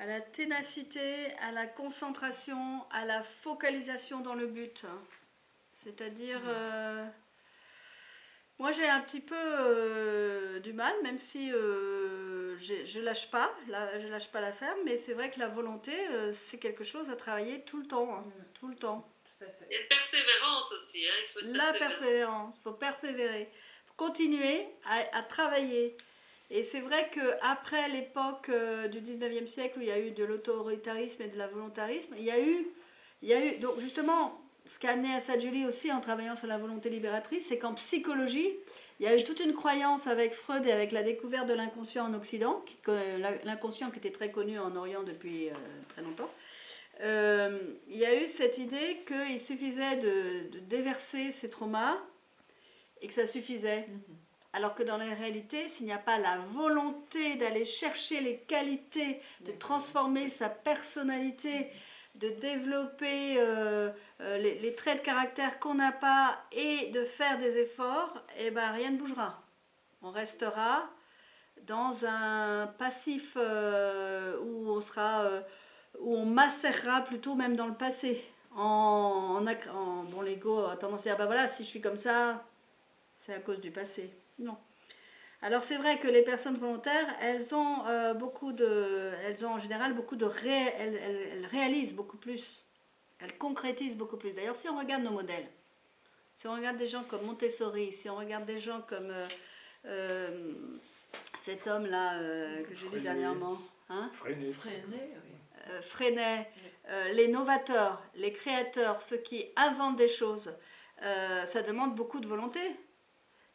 la ténacité, à la concentration, à la focalisation dans le but. C'est-à-dire, moi j'ai un petit peu du mal, même si je lâche pas l'affaire, mais c'est vrai que la volonté, c'est quelque chose à travailler tout le temps. Tout le temps. Il y a une persévérance aussi. Il faut la persévérance, il faut persévérer. Il faut continuer à travailler. Et c'est vrai qu'après l'époque du 19e siècle où il y a eu de l'autoritarisme et de la volontarisme, il y a eu donc justement, ce qui a amené à Sadhguru aussi en travaillant sur la volonté libératrice, c'est qu'en psychologie, il y a eu toute une croyance avec Freud et avec la découverte de l'inconscient en Occident, l'inconscient qui était très connu en Orient depuis très longtemps. Il y a eu cette idée qu'il suffisait de déverser ses traumas et que ça suffisait. Alors que dans la réalité, s'il n'y a pas la volonté d'aller chercher les qualités, de transformer sa personnalité, de développer les traits de caractère qu'on n'a pas et de faire des efforts, rien ne bougera. On restera dans un passif où où on macérera plutôt même dans le passé. Bon, l'ego a tendance à dire, bah voilà, si je suis comme ça, c'est à cause du passé. Non. Alors c'est vrai que les personnes volontaires, elles ont en général beaucoup de elles réalisent beaucoup plus, elles concrétisent beaucoup plus. D'ailleurs, si on regarde nos modèles, si on regarde des gens comme Montessori, si on regarde des gens comme cet homme-là que j'ai vu dernièrement, hein, Freinet. Freinet, les novateurs, les créateurs, ceux qui inventent des choses, ça demande beaucoup de volonté.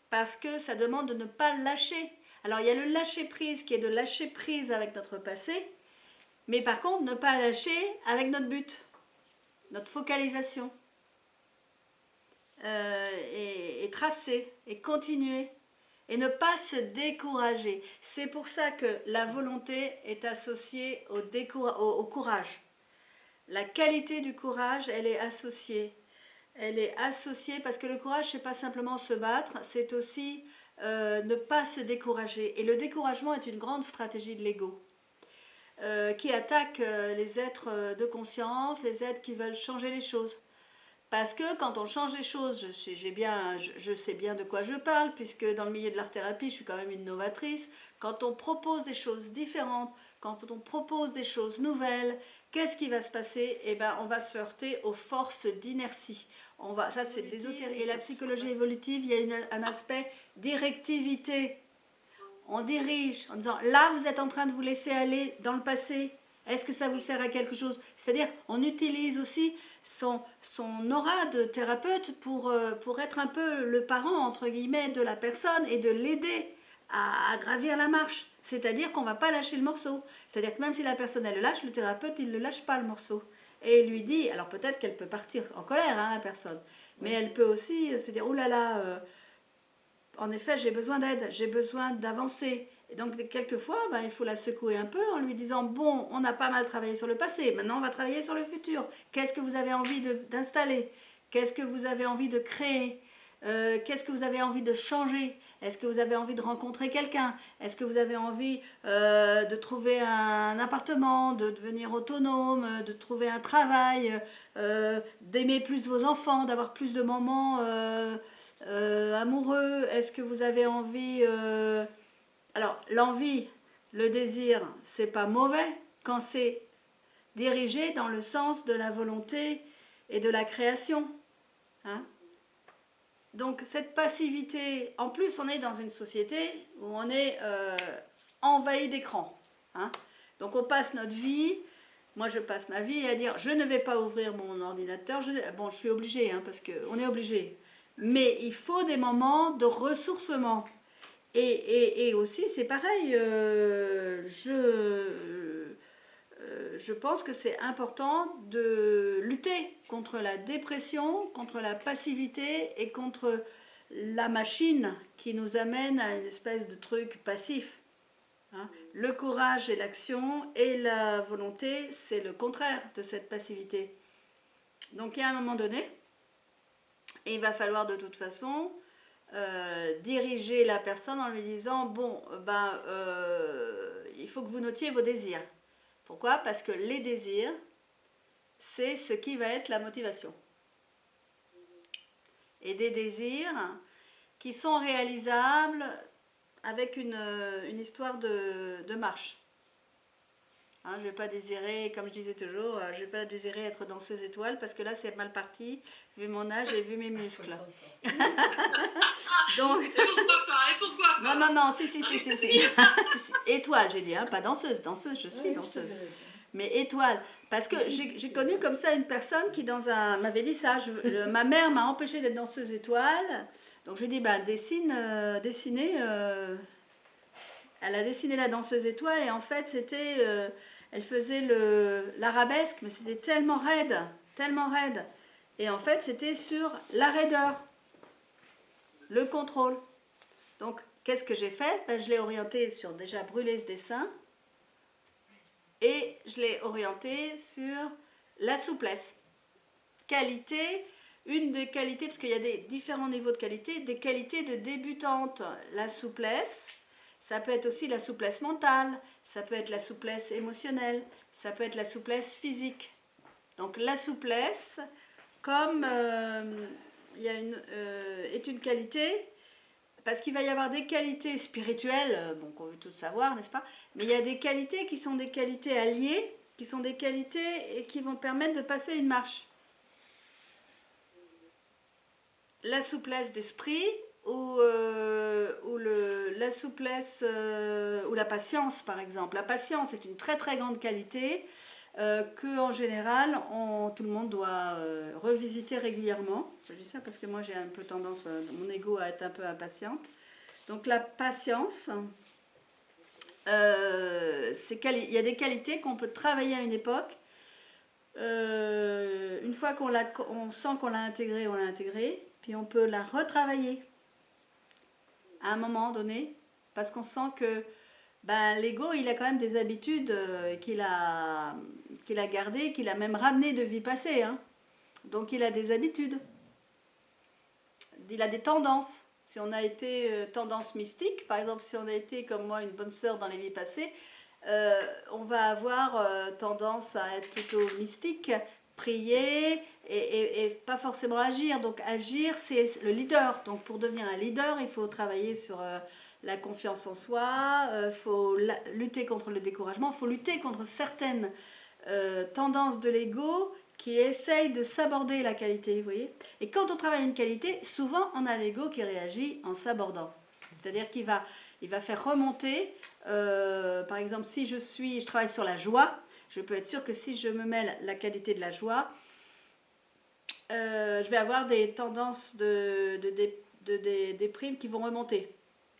Parce que ça demande de ne pas lâcher. Alors il y a le lâcher-prise qui est de lâcher prise avec notre passé, mais par contre ne pas lâcher avec notre but, notre focalisation. Et tracer, et continuer, et ne pas se décourager. C'est pour ça que la volonté est associée au courage. La qualité du courage, elle est associée. Elle est associée parce que le courage, c'est pas simplement se battre, c'est aussi ne pas se décourager. Et le découragement est une grande stratégie de l'ego qui attaque les êtres de conscience, les êtres qui veulent changer les choses. Parce que quand on change les choses, je sais bien de quoi je parle, puisque dans le milieu de l'art-thérapie, je suis quand même une novatrice. Quand on propose des choses différentes, quand on propose des choses nouvelles, qu'est-ce qui va se passer? Eh bien, on va se heurter aux forces d'inertie. Ça, c'est de l'ésotérisme. Et la psychologie évolutive, il y a un aspect directivité. On dirige en disant, là, vous êtes en train de vous laisser aller dans le passé. Est-ce que ça vous sert à quelque chose? C'est-à-dire, on utilise aussi son aura de thérapeute pour être un peu le parent, entre guillemets, de la personne et de l'aider à gravir la marche. C'est-à-dire qu'on ne va pas lâcher le morceau. C'est-à-dire que même si la personne, elle le lâche, le thérapeute, il ne le lâche pas, le morceau. Et il lui dit, alors peut-être qu'elle peut partir en colère, hein, la personne, mais elle peut aussi se dire, oh là là, en effet, j'ai besoin d'aide, j'ai besoin d'avancer. Et donc, quelquefois, il faut la secouer un peu en lui disant, bon, on a pas mal travaillé sur le passé, maintenant on va travailler sur le futur. Qu'est-ce que vous avez envie d'installer? Qu'est-ce que vous avez envie de créer? Qu'est-ce que vous avez envie de changer? Est-ce que vous avez envie de rencontrer quelqu'un? Est-ce que vous avez envie de trouver un appartement, de devenir autonome, de trouver un travail, d'aimer plus vos enfants, d'avoir plus de moments amoureux? Est-ce que vous avez envie... Alors, l'envie, le désir, c'est pas mauvais quand c'est dirigé dans le sens de la volonté et de la création. Hein? Donc, cette passivité, en plus, on est dans une société où on est envahi d'écran. Hein? Donc, on passe notre vie, moi je passe ma vie à dire, je ne vais pas ouvrir mon ordinateur. Bon, je suis obligée, hein, parce qu'on est obligé. Mais il faut des moments de ressourcement. Et aussi, c'est pareil, je pense que c'est important de lutter contre la dépression, contre la passivité et contre la machine qui nous amène à une espèce de truc passif. Hein. Le courage et l'action et la volonté, c'est le contraire de cette passivité. Donc, il y a un moment donné, et il va falloir de toute façon... diriger la personne en lui disant, bon, il faut que vous notiez vos désirs. Pourquoi? Parce que les désirs, c'est ce qui va être la motivation. Et des désirs qui sont réalisables avec une histoire de marche. Hein, je ne vais pas désirer, comme je disais toujours, je ne vais pas désirer être danseuse étoile parce que là c'est mal parti, vu mon âge et vu mes muscles. Donc... Et pourquoi pas? Et pourquoi pas? Non, si. Étoile, j'ai dit, hein, pas danseuse, je suis danseuse. Mais étoile, parce que j'ai connu comme ça une personne qui m'avait dit ça, ma mère m'a empêchée d'être danseuse étoile, donc je lui ai dit, dessinez, elle a dessiné la danseuse étoile et en fait c'était... elle faisait l'arabesque, mais c'était tellement raide. Et en fait, c'était sur la raideur, le contrôle. Donc, qu'est-ce que j'ai fait? Je l'ai orienté sur déjà brûler ce dessin et je l'ai orienté sur la souplesse. Qualité, une des qualités, parce qu'il y a des différents niveaux de qualité, des qualités de débutante, la souplesse, Ça peut être aussi la souplesse mentale, ça peut être la souplesse émotionnelle, ça peut être la souplesse physique. Donc la souplesse, comme est une qualité, parce qu'il va y avoir des qualités spirituelles, bon, qu'on veut tous savoir, n'est-ce pas? Mais il y a des qualités qui sont des qualités alliées, qui sont des qualités et qui vont permettre de passer une marche. La souplesse d'esprit ou la souplesse ou la patience, par exemple. La patience est une très très grande qualité que en général tout le monde doit revisiter régulièrement. Je dis ça parce que moi j'ai un peu tendance, mon ego, à être un peu impatiente. Donc la patience, il y a des qualités qu'on peut travailler à une époque. Une fois on sent qu'on l'a intégrée, on l'a intégrée, puis on peut la retravailler à un moment donné, parce qu'on sent que l'ego, il a quand même des habitudes qu'il a gardées, qu'il a même ramenées de vie passée. Hein. Donc il a des habitudes. Il a des tendances. Si on a été tendance mystique, par exemple, si on a été comme moi une bonne sœur dans les vies passées, on va avoir tendance à être plutôt mystique, prier et pas forcément agir. Donc agir, c'est le leader. Donc pour devenir un leader, il faut travailler sur la confiance en soi, il faut lutter contre le découragement, il faut lutter contre certaines tendances de l'ego qui essayent de s'aborder la qualité, vous voyez. Et quand on travaille une qualité, souvent on a l'ego qui réagit en s'abordant. C'est-à-dire qu'il va faire remonter, par exemple, si je travaille sur la joie, je peux être sûre que si je me mêle la qualité de la joie, je vais avoir des tendances de déprime qui vont remonter.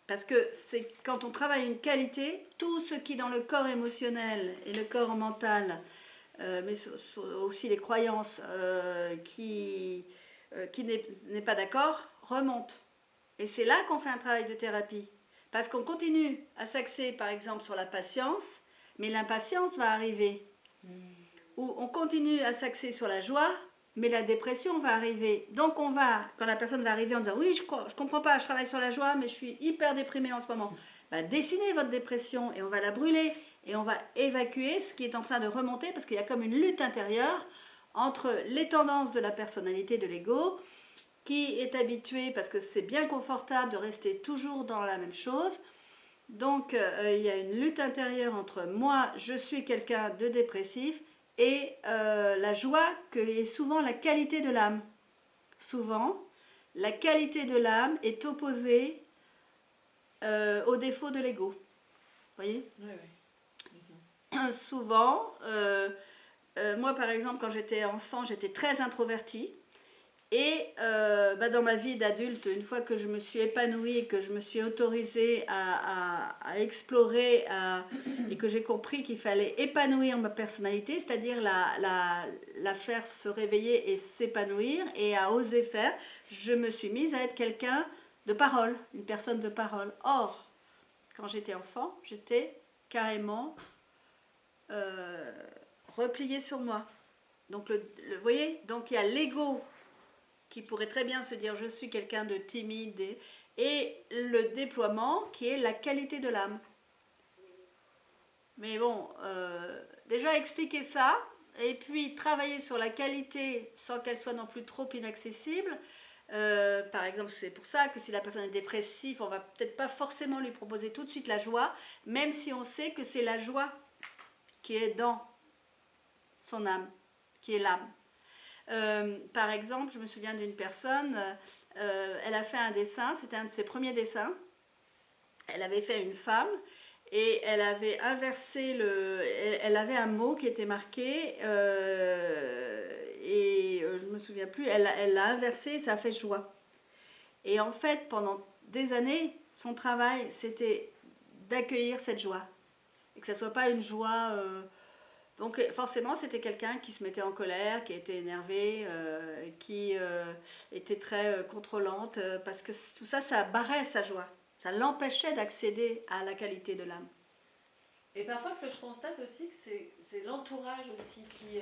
Parce que c'est quand on travaille une qualité, tout ce qui dans le corps émotionnel et le corps mental, mais aussi les croyances qui n'est pas d'accord, remonte. Et c'est là qu'on fait un travail de thérapie. Parce qu'on continue à s'axer, par exemple, sur la patience, mais l'impatience va arriver. Ou on continue à s'axer sur la joie, mais la dépression va arriver. Donc quand la personne va arriver en disant « Oui, je comprends pas, je travaille sur la joie, mais je suis hyper déprimée en ce moment. » Dessinez votre dépression et on va la brûler. Et on va évacuer ce qui est en train de remonter, parce qu'il y a comme une lutte intérieure entre les tendances de la personnalité de l'ego, qui est habitué, parce que c'est bien confortable de rester toujours dans la même chose. Donc il y a une lutte intérieure entre moi, je suis quelqu'un de dépressif, et la joie, qui est souvent la qualité de l'âme. Souvent, la qualité de l'âme est opposée au défaut de l'ego. Vous voyez ? Oui, oui. Souvent, moi par exemple, quand j'étais enfant, j'étais très introvertie. Et dans ma vie d'adulte, une fois que je me suis épanouie et que je me suis autorisée à explorer et que j'ai compris qu'il fallait épanouir ma personnalité, c'est-à-dire la faire se réveiller et s'épanouir et à oser faire, je me suis mise à être quelqu'un de parole, une personne de parole. Or, quand j'étais enfant, j'étais carrément repliée sur moi. Donc, vous voyez, donc il y a l'ego qui pourrait très bien se dire je suis quelqu'un de timide et le déploiement qui est la qualité de l'âme. Mais bon, déjà expliquer ça et puis travailler sur la qualité sans qu'elle soit non plus trop inaccessible. Par exemple, c'est pour ça que si la personne est dépressive, on va peut-être pas forcément lui proposer tout de suite la joie, même si on sait que c'est la joie qui est dans son âme, qui est l'âme. Par exemple, je me souviens d'une personne, elle a fait un dessin, c'était un de ses premiers dessins. Elle avait fait une femme et elle avait inversé elle avait un mot qui était marqué et je me souviens plus, elle l'a inversé et ça a fait joie. Et en fait, pendant des années, son travail, c'était d'accueillir cette joie. Et que ça ne soit pas une joie... Donc forcément, c'était quelqu'un qui se mettait en colère, qui était énervé, qui était très contrôlante, parce que tout ça, ça barrait sa joie. Ça l'empêchait d'accéder à la qualité de l'âme. Et parfois, ce que je constate aussi, c'est l'entourage aussi qui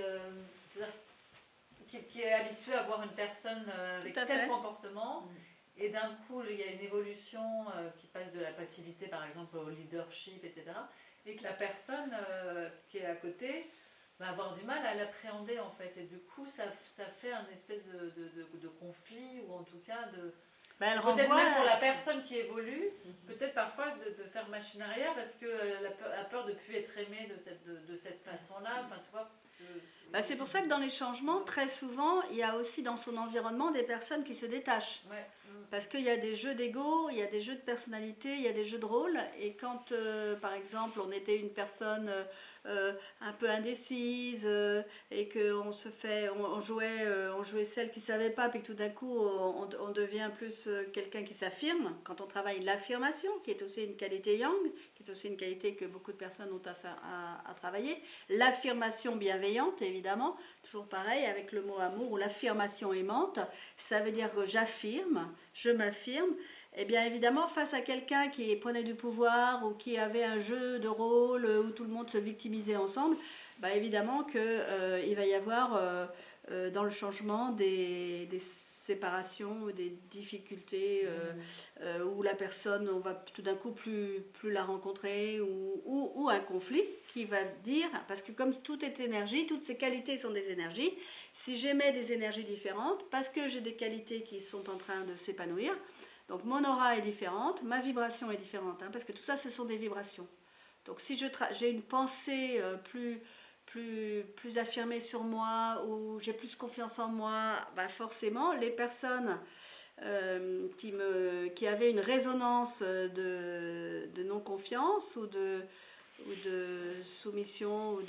est habitué à voir une personne avec tel comportement et d'un coup il y a une évolution qui passe de la passivité par exemple au leadership, etc. Et que la personne qui est à côté va avoir du mal à l'appréhender en fait. Et du coup ça fait un espèce de conflit, ou en tout cas de... Elle peut-être renvoie même pour la personne qui évolue, peut-être parfois de faire machine arrière parce qu'elle a peur de ne plus être aimée de cette façon-là. Enfin, tu vois, c'est pour ça que dans les changements, très souvent, il y a aussi dans son environnement des personnes qui se détachent. Ouais. Parce qu'il y a des jeux d'ego, il y a des jeux de personnalité, il y a des jeux de rôle. Et quand, par exemple, on était une personne un peu indécise et qu'on on jouait celle qui ne savait pas, puis que tout d'un coup, on devient plus quelqu'un qui s'affirme. Quand on travaille l'affirmation, qui est aussi une qualité yang, qui est aussi une qualité que beaucoup de personnes ont à travailler. L'affirmation bienveillante, évidemment, toujours pareil avec le mot amour, ou l'affirmation aimante, ça veut dire que j'affirme, je m'affirme. Et bien évidemment, face à quelqu'un qui prenait du pouvoir ou qui avait un jeu de rôle où tout le monde se victimisait ensemble, évidemment qu'il va y avoir dans le changement des séparations ou des difficultés où la personne, on va tout d'un coup plus la rencontrer, ou un conflit qui va dire, parce que comme tout est énergie, toutes ces qualités sont des énergies, si j'émets des énergies différentes, parce que j'ai des qualités qui sont en train de s'épanouir, donc mon aura est différente, ma vibration est différente, parce que tout ça ce sont des vibrations. Donc si j'ai une pensée plus affirmée sur moi, ou j'ai plus confiance en moi, forcément les personnes qui avaient une résonance de non-confiance ou de soumission, ou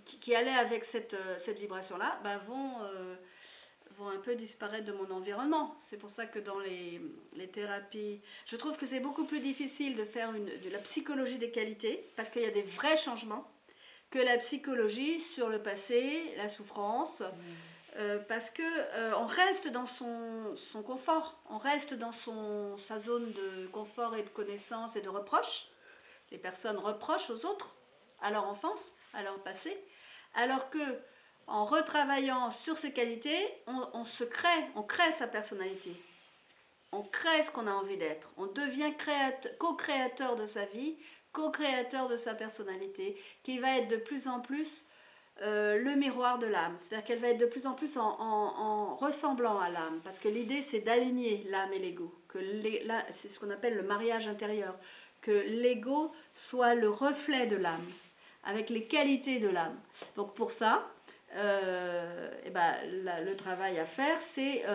qui allaient avec cette vibration-là, vont un peu disparaître de mon environnement. C'est pour ça que dans les thérapies, je trouve que c'est beaucoup plus difficile de faire de la psychologie des qualités, parce qu'il y a des vrais changements, que la psychologie sur le passé, la souffrance, parce que on reste dans son confort, on reste dans sa zone de confort et de connaissance et de reproche. Les personnes reprochent aux autres, à leur enfance, à leur passé, alors que en retravaillant sur ses qualités, on crée sa personnalité. On crée ce qu'on a envie d'être. On devient co-créateur de sa vie, co-créateur de sa personnalité, qui va être de plus en plus le miroir de l'âme. C'est-à-dire qu'elle va être de plus en plus en ressemblant à l'âme. Parce que l'idée, c'est d'aligner l'âme et l'ego. C'est ce qu'on appelle le mariage intérieur. Que l'ego soit le reflet de l'âme, avec les qualités de l'âme. Donc pour ça, le travail à faire, c'est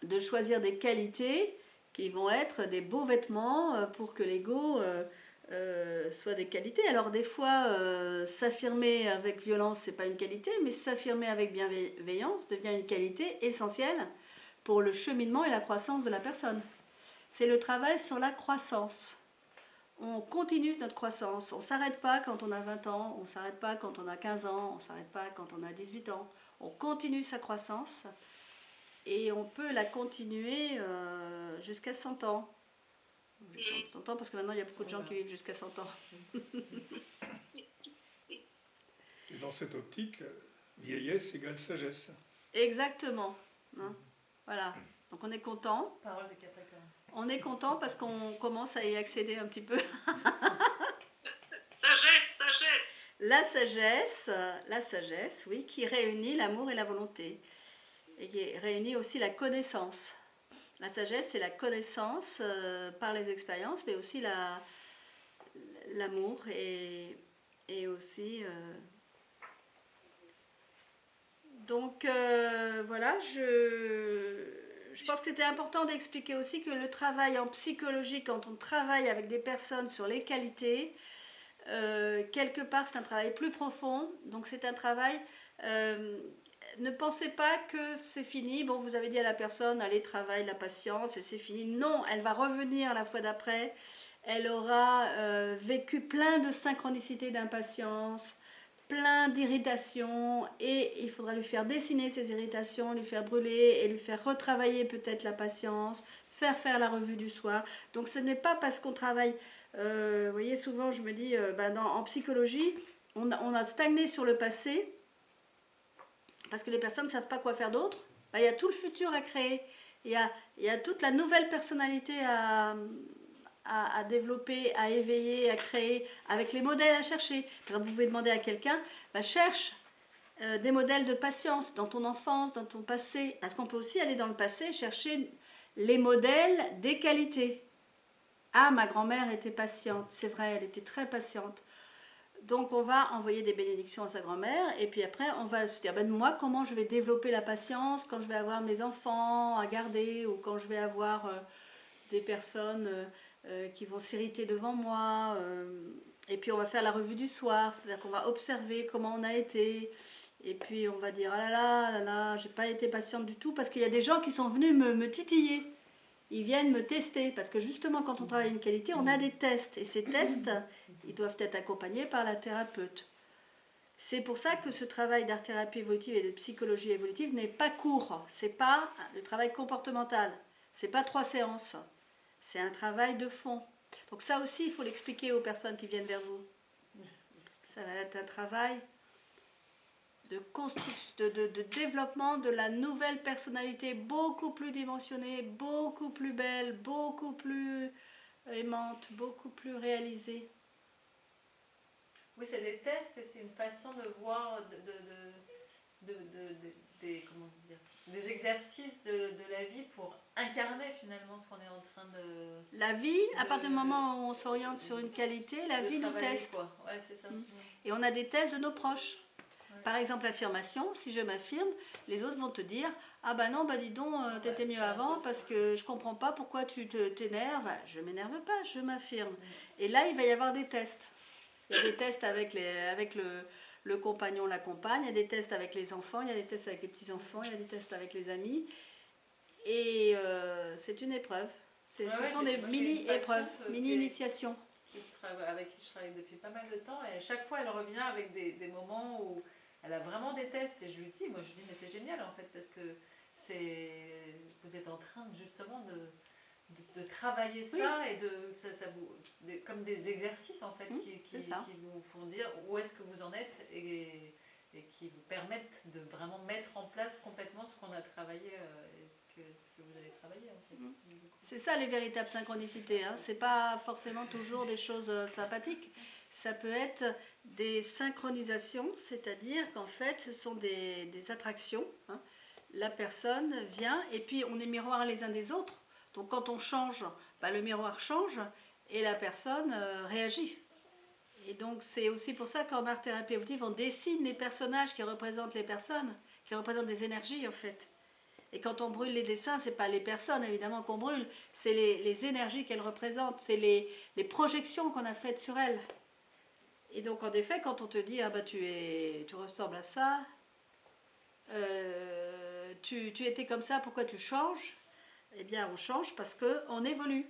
de choisir des qualités qui vont être des beaux vêtements pour que l'ego soit des qualités. Alors des fois, s'affirmer avec violence, c'est pas une qualité, mais s'affirmer avec bienveillance devient une qualité essentielle pour le cheminement et la croissance de la personne. C'est le travail sur la croissance. On continue notre croissance. On ne s'arrête pas quand on a 20 ans, on ne s'arrête pas quand on a 15 ans, on ne s'arrête pas quand on a 18 ans. On continue sa croissance et on peut la continuer jusqu'à 100 ans. 100 ans parce que maintenant il y a beaucoup de gens qui vivent jusqu'à 100 ans. Et dans cette optique, vieillesse égale sagesse. Exactement. Voilà. Donc on est content. Parole de Capricorne. On est content parce qu'on commence à y accéder un petit peu. Sagesse. La sagesse, oui, qui réunit l'amour et la volonté. Et qui réunit aussi la connaissance. La sagesse, c'est la connaissance par les expériences, mais aussi l'amour et aussi... Donc, voilà, je pense que c'était important d'expliquer aussi que le travail en psychologie, quand on travaille avec des personnes sur les qualités, quelque part c'est un travail plus profond, donc c'est un travail, ne pensez pas que c'est fini, bon vous avez dit à la personne allez travaille la patience et c'est fini, non, elle va revenir la fois d'après, elle aura vécu plein de synchronicité d'impatience, plein d'irritations, et il faudra lui faire dessiner ces irritations, lui faire brûler et lui faire retravailler peut-être la patience, faire la revue du soir. Donc ce n'est pas parce qu'on travaille, vous voyez souvent je me dis, en psychologie, on a stagné sur le passé, parce que les personnes ne savent pas quoi faire d'autre, il y a tout le futur à créer. Il y a toute la nouvelle personnalité à développer, à éveiller, à créer, avec les modèles à chercher. Par exemple, vous pouvez demander à quelqu'un, cherche des modèles de patience dans ton enfance, dans ton passé. Parce qu'on peut aussi aller dans le passé chercher les modèles des qualités. Ah, ma grand-mère était patiente, c'est vrai, elle était très patiente. Donc on va envoyer des bénédictions à sa grand-mère et puis après on va se dire, moi comment je vais développer la patience quand je vais avoir mes enfants à garder ou quand je vais avoir des personnes qui vont s'irriter devant moi. Et puis on va faire la revue du soir, c'est-à-dire qu'on va observer comment on a été. Et puis on va dire, ah là là, j'ai pas été patiente du tout parce qu'il y a des gens qui sont venus me titiller. Ils viennent me tester, parce que justement quand on travaille une qualité, on a des tests, et ces tests, ils doivent être accompagnés par la thérapeute. C'est pour ça que ce travail d'art-thérapie évolutive et de psychologie évolutive n'est pas court, c'est pas le travail comportemental, c'est pas 3 séances, c'est un travail de fond. Donc ça aussi, il faut l'expliquer aux personnes qui viennent vers vous. Ça va être un travail de construction, de développement de la nouvelle personnalité beaucoup plus dimensionnée, beaucoup plus belle, beaucoup plus aimante, beaucoup plus réalisée. Oui, c'est des tests et c'est une façon de voir comment dire, des exercices de la vie pour incarner finalement ce qu'on est en train de... La vie, à partir du moment où on s'oriente sur une qualité, la vie nous teste. Ouais, c'est ça. Et on a des tests de nos proches. Par exemple, l'affirmation, si je m'affirme, les autres vont te dire « Ah bah non, bah dis donc, t'étais mieux avant parce que je comprends pas pourquoi tu t'énerves. » Je m'énerve pas, je m'affirme. Et là, il va y avoir des tests. Il y a des tests avec le compagnon, la compagne, il y a des tests avec les enfants, il y a des tests avec les petits-enfants, il y a des tests avec les amis. Et c'est une épreuve. Ce sont des mini-épreuves, mini-initiations. Avec qui je travaille depuis pas mal de temps, et à chaque fois elle revient avec des moments où elle a vraiment des tests, et je lui dis, mais c'est génial en fait, parce que vous êtes en train justement de travailler ça, et comme des exercices en fait qui vous font dire où est-ce que vous en êtes, et qui vous permettent de vraiment mettre en place complètement ce qu'on a travaillé, ce que vous avez travaillé en fait. C'est ça les véritables synchronicités, hein. C'est pas forcément toujours des choses sympathiques, ça peut être des synchronisations, c'est-à-dire qu'en fait ce sont des attractions, hein. La personne vient et puis on est miroir les uns des autres, donc quand on change, le miroir change et la personne réagit. Et donc c'est aussi pour ça qu'en art-thérapie évolutive on dessine les personnages qui représentent les personnes, qui représentent des énergies en fait. Et quand on brûle les dessins, c'est pas les personnes évidemment qu'on brûle, c'est les énergies qu'elles représentent, c'est les projections qu'on a faites sur elles. Et donc en effet, quand on te dit tu ressembles à ça, tu étais comme ça, pourquoi tu changes? Eh bien on change parce qu'on évolue.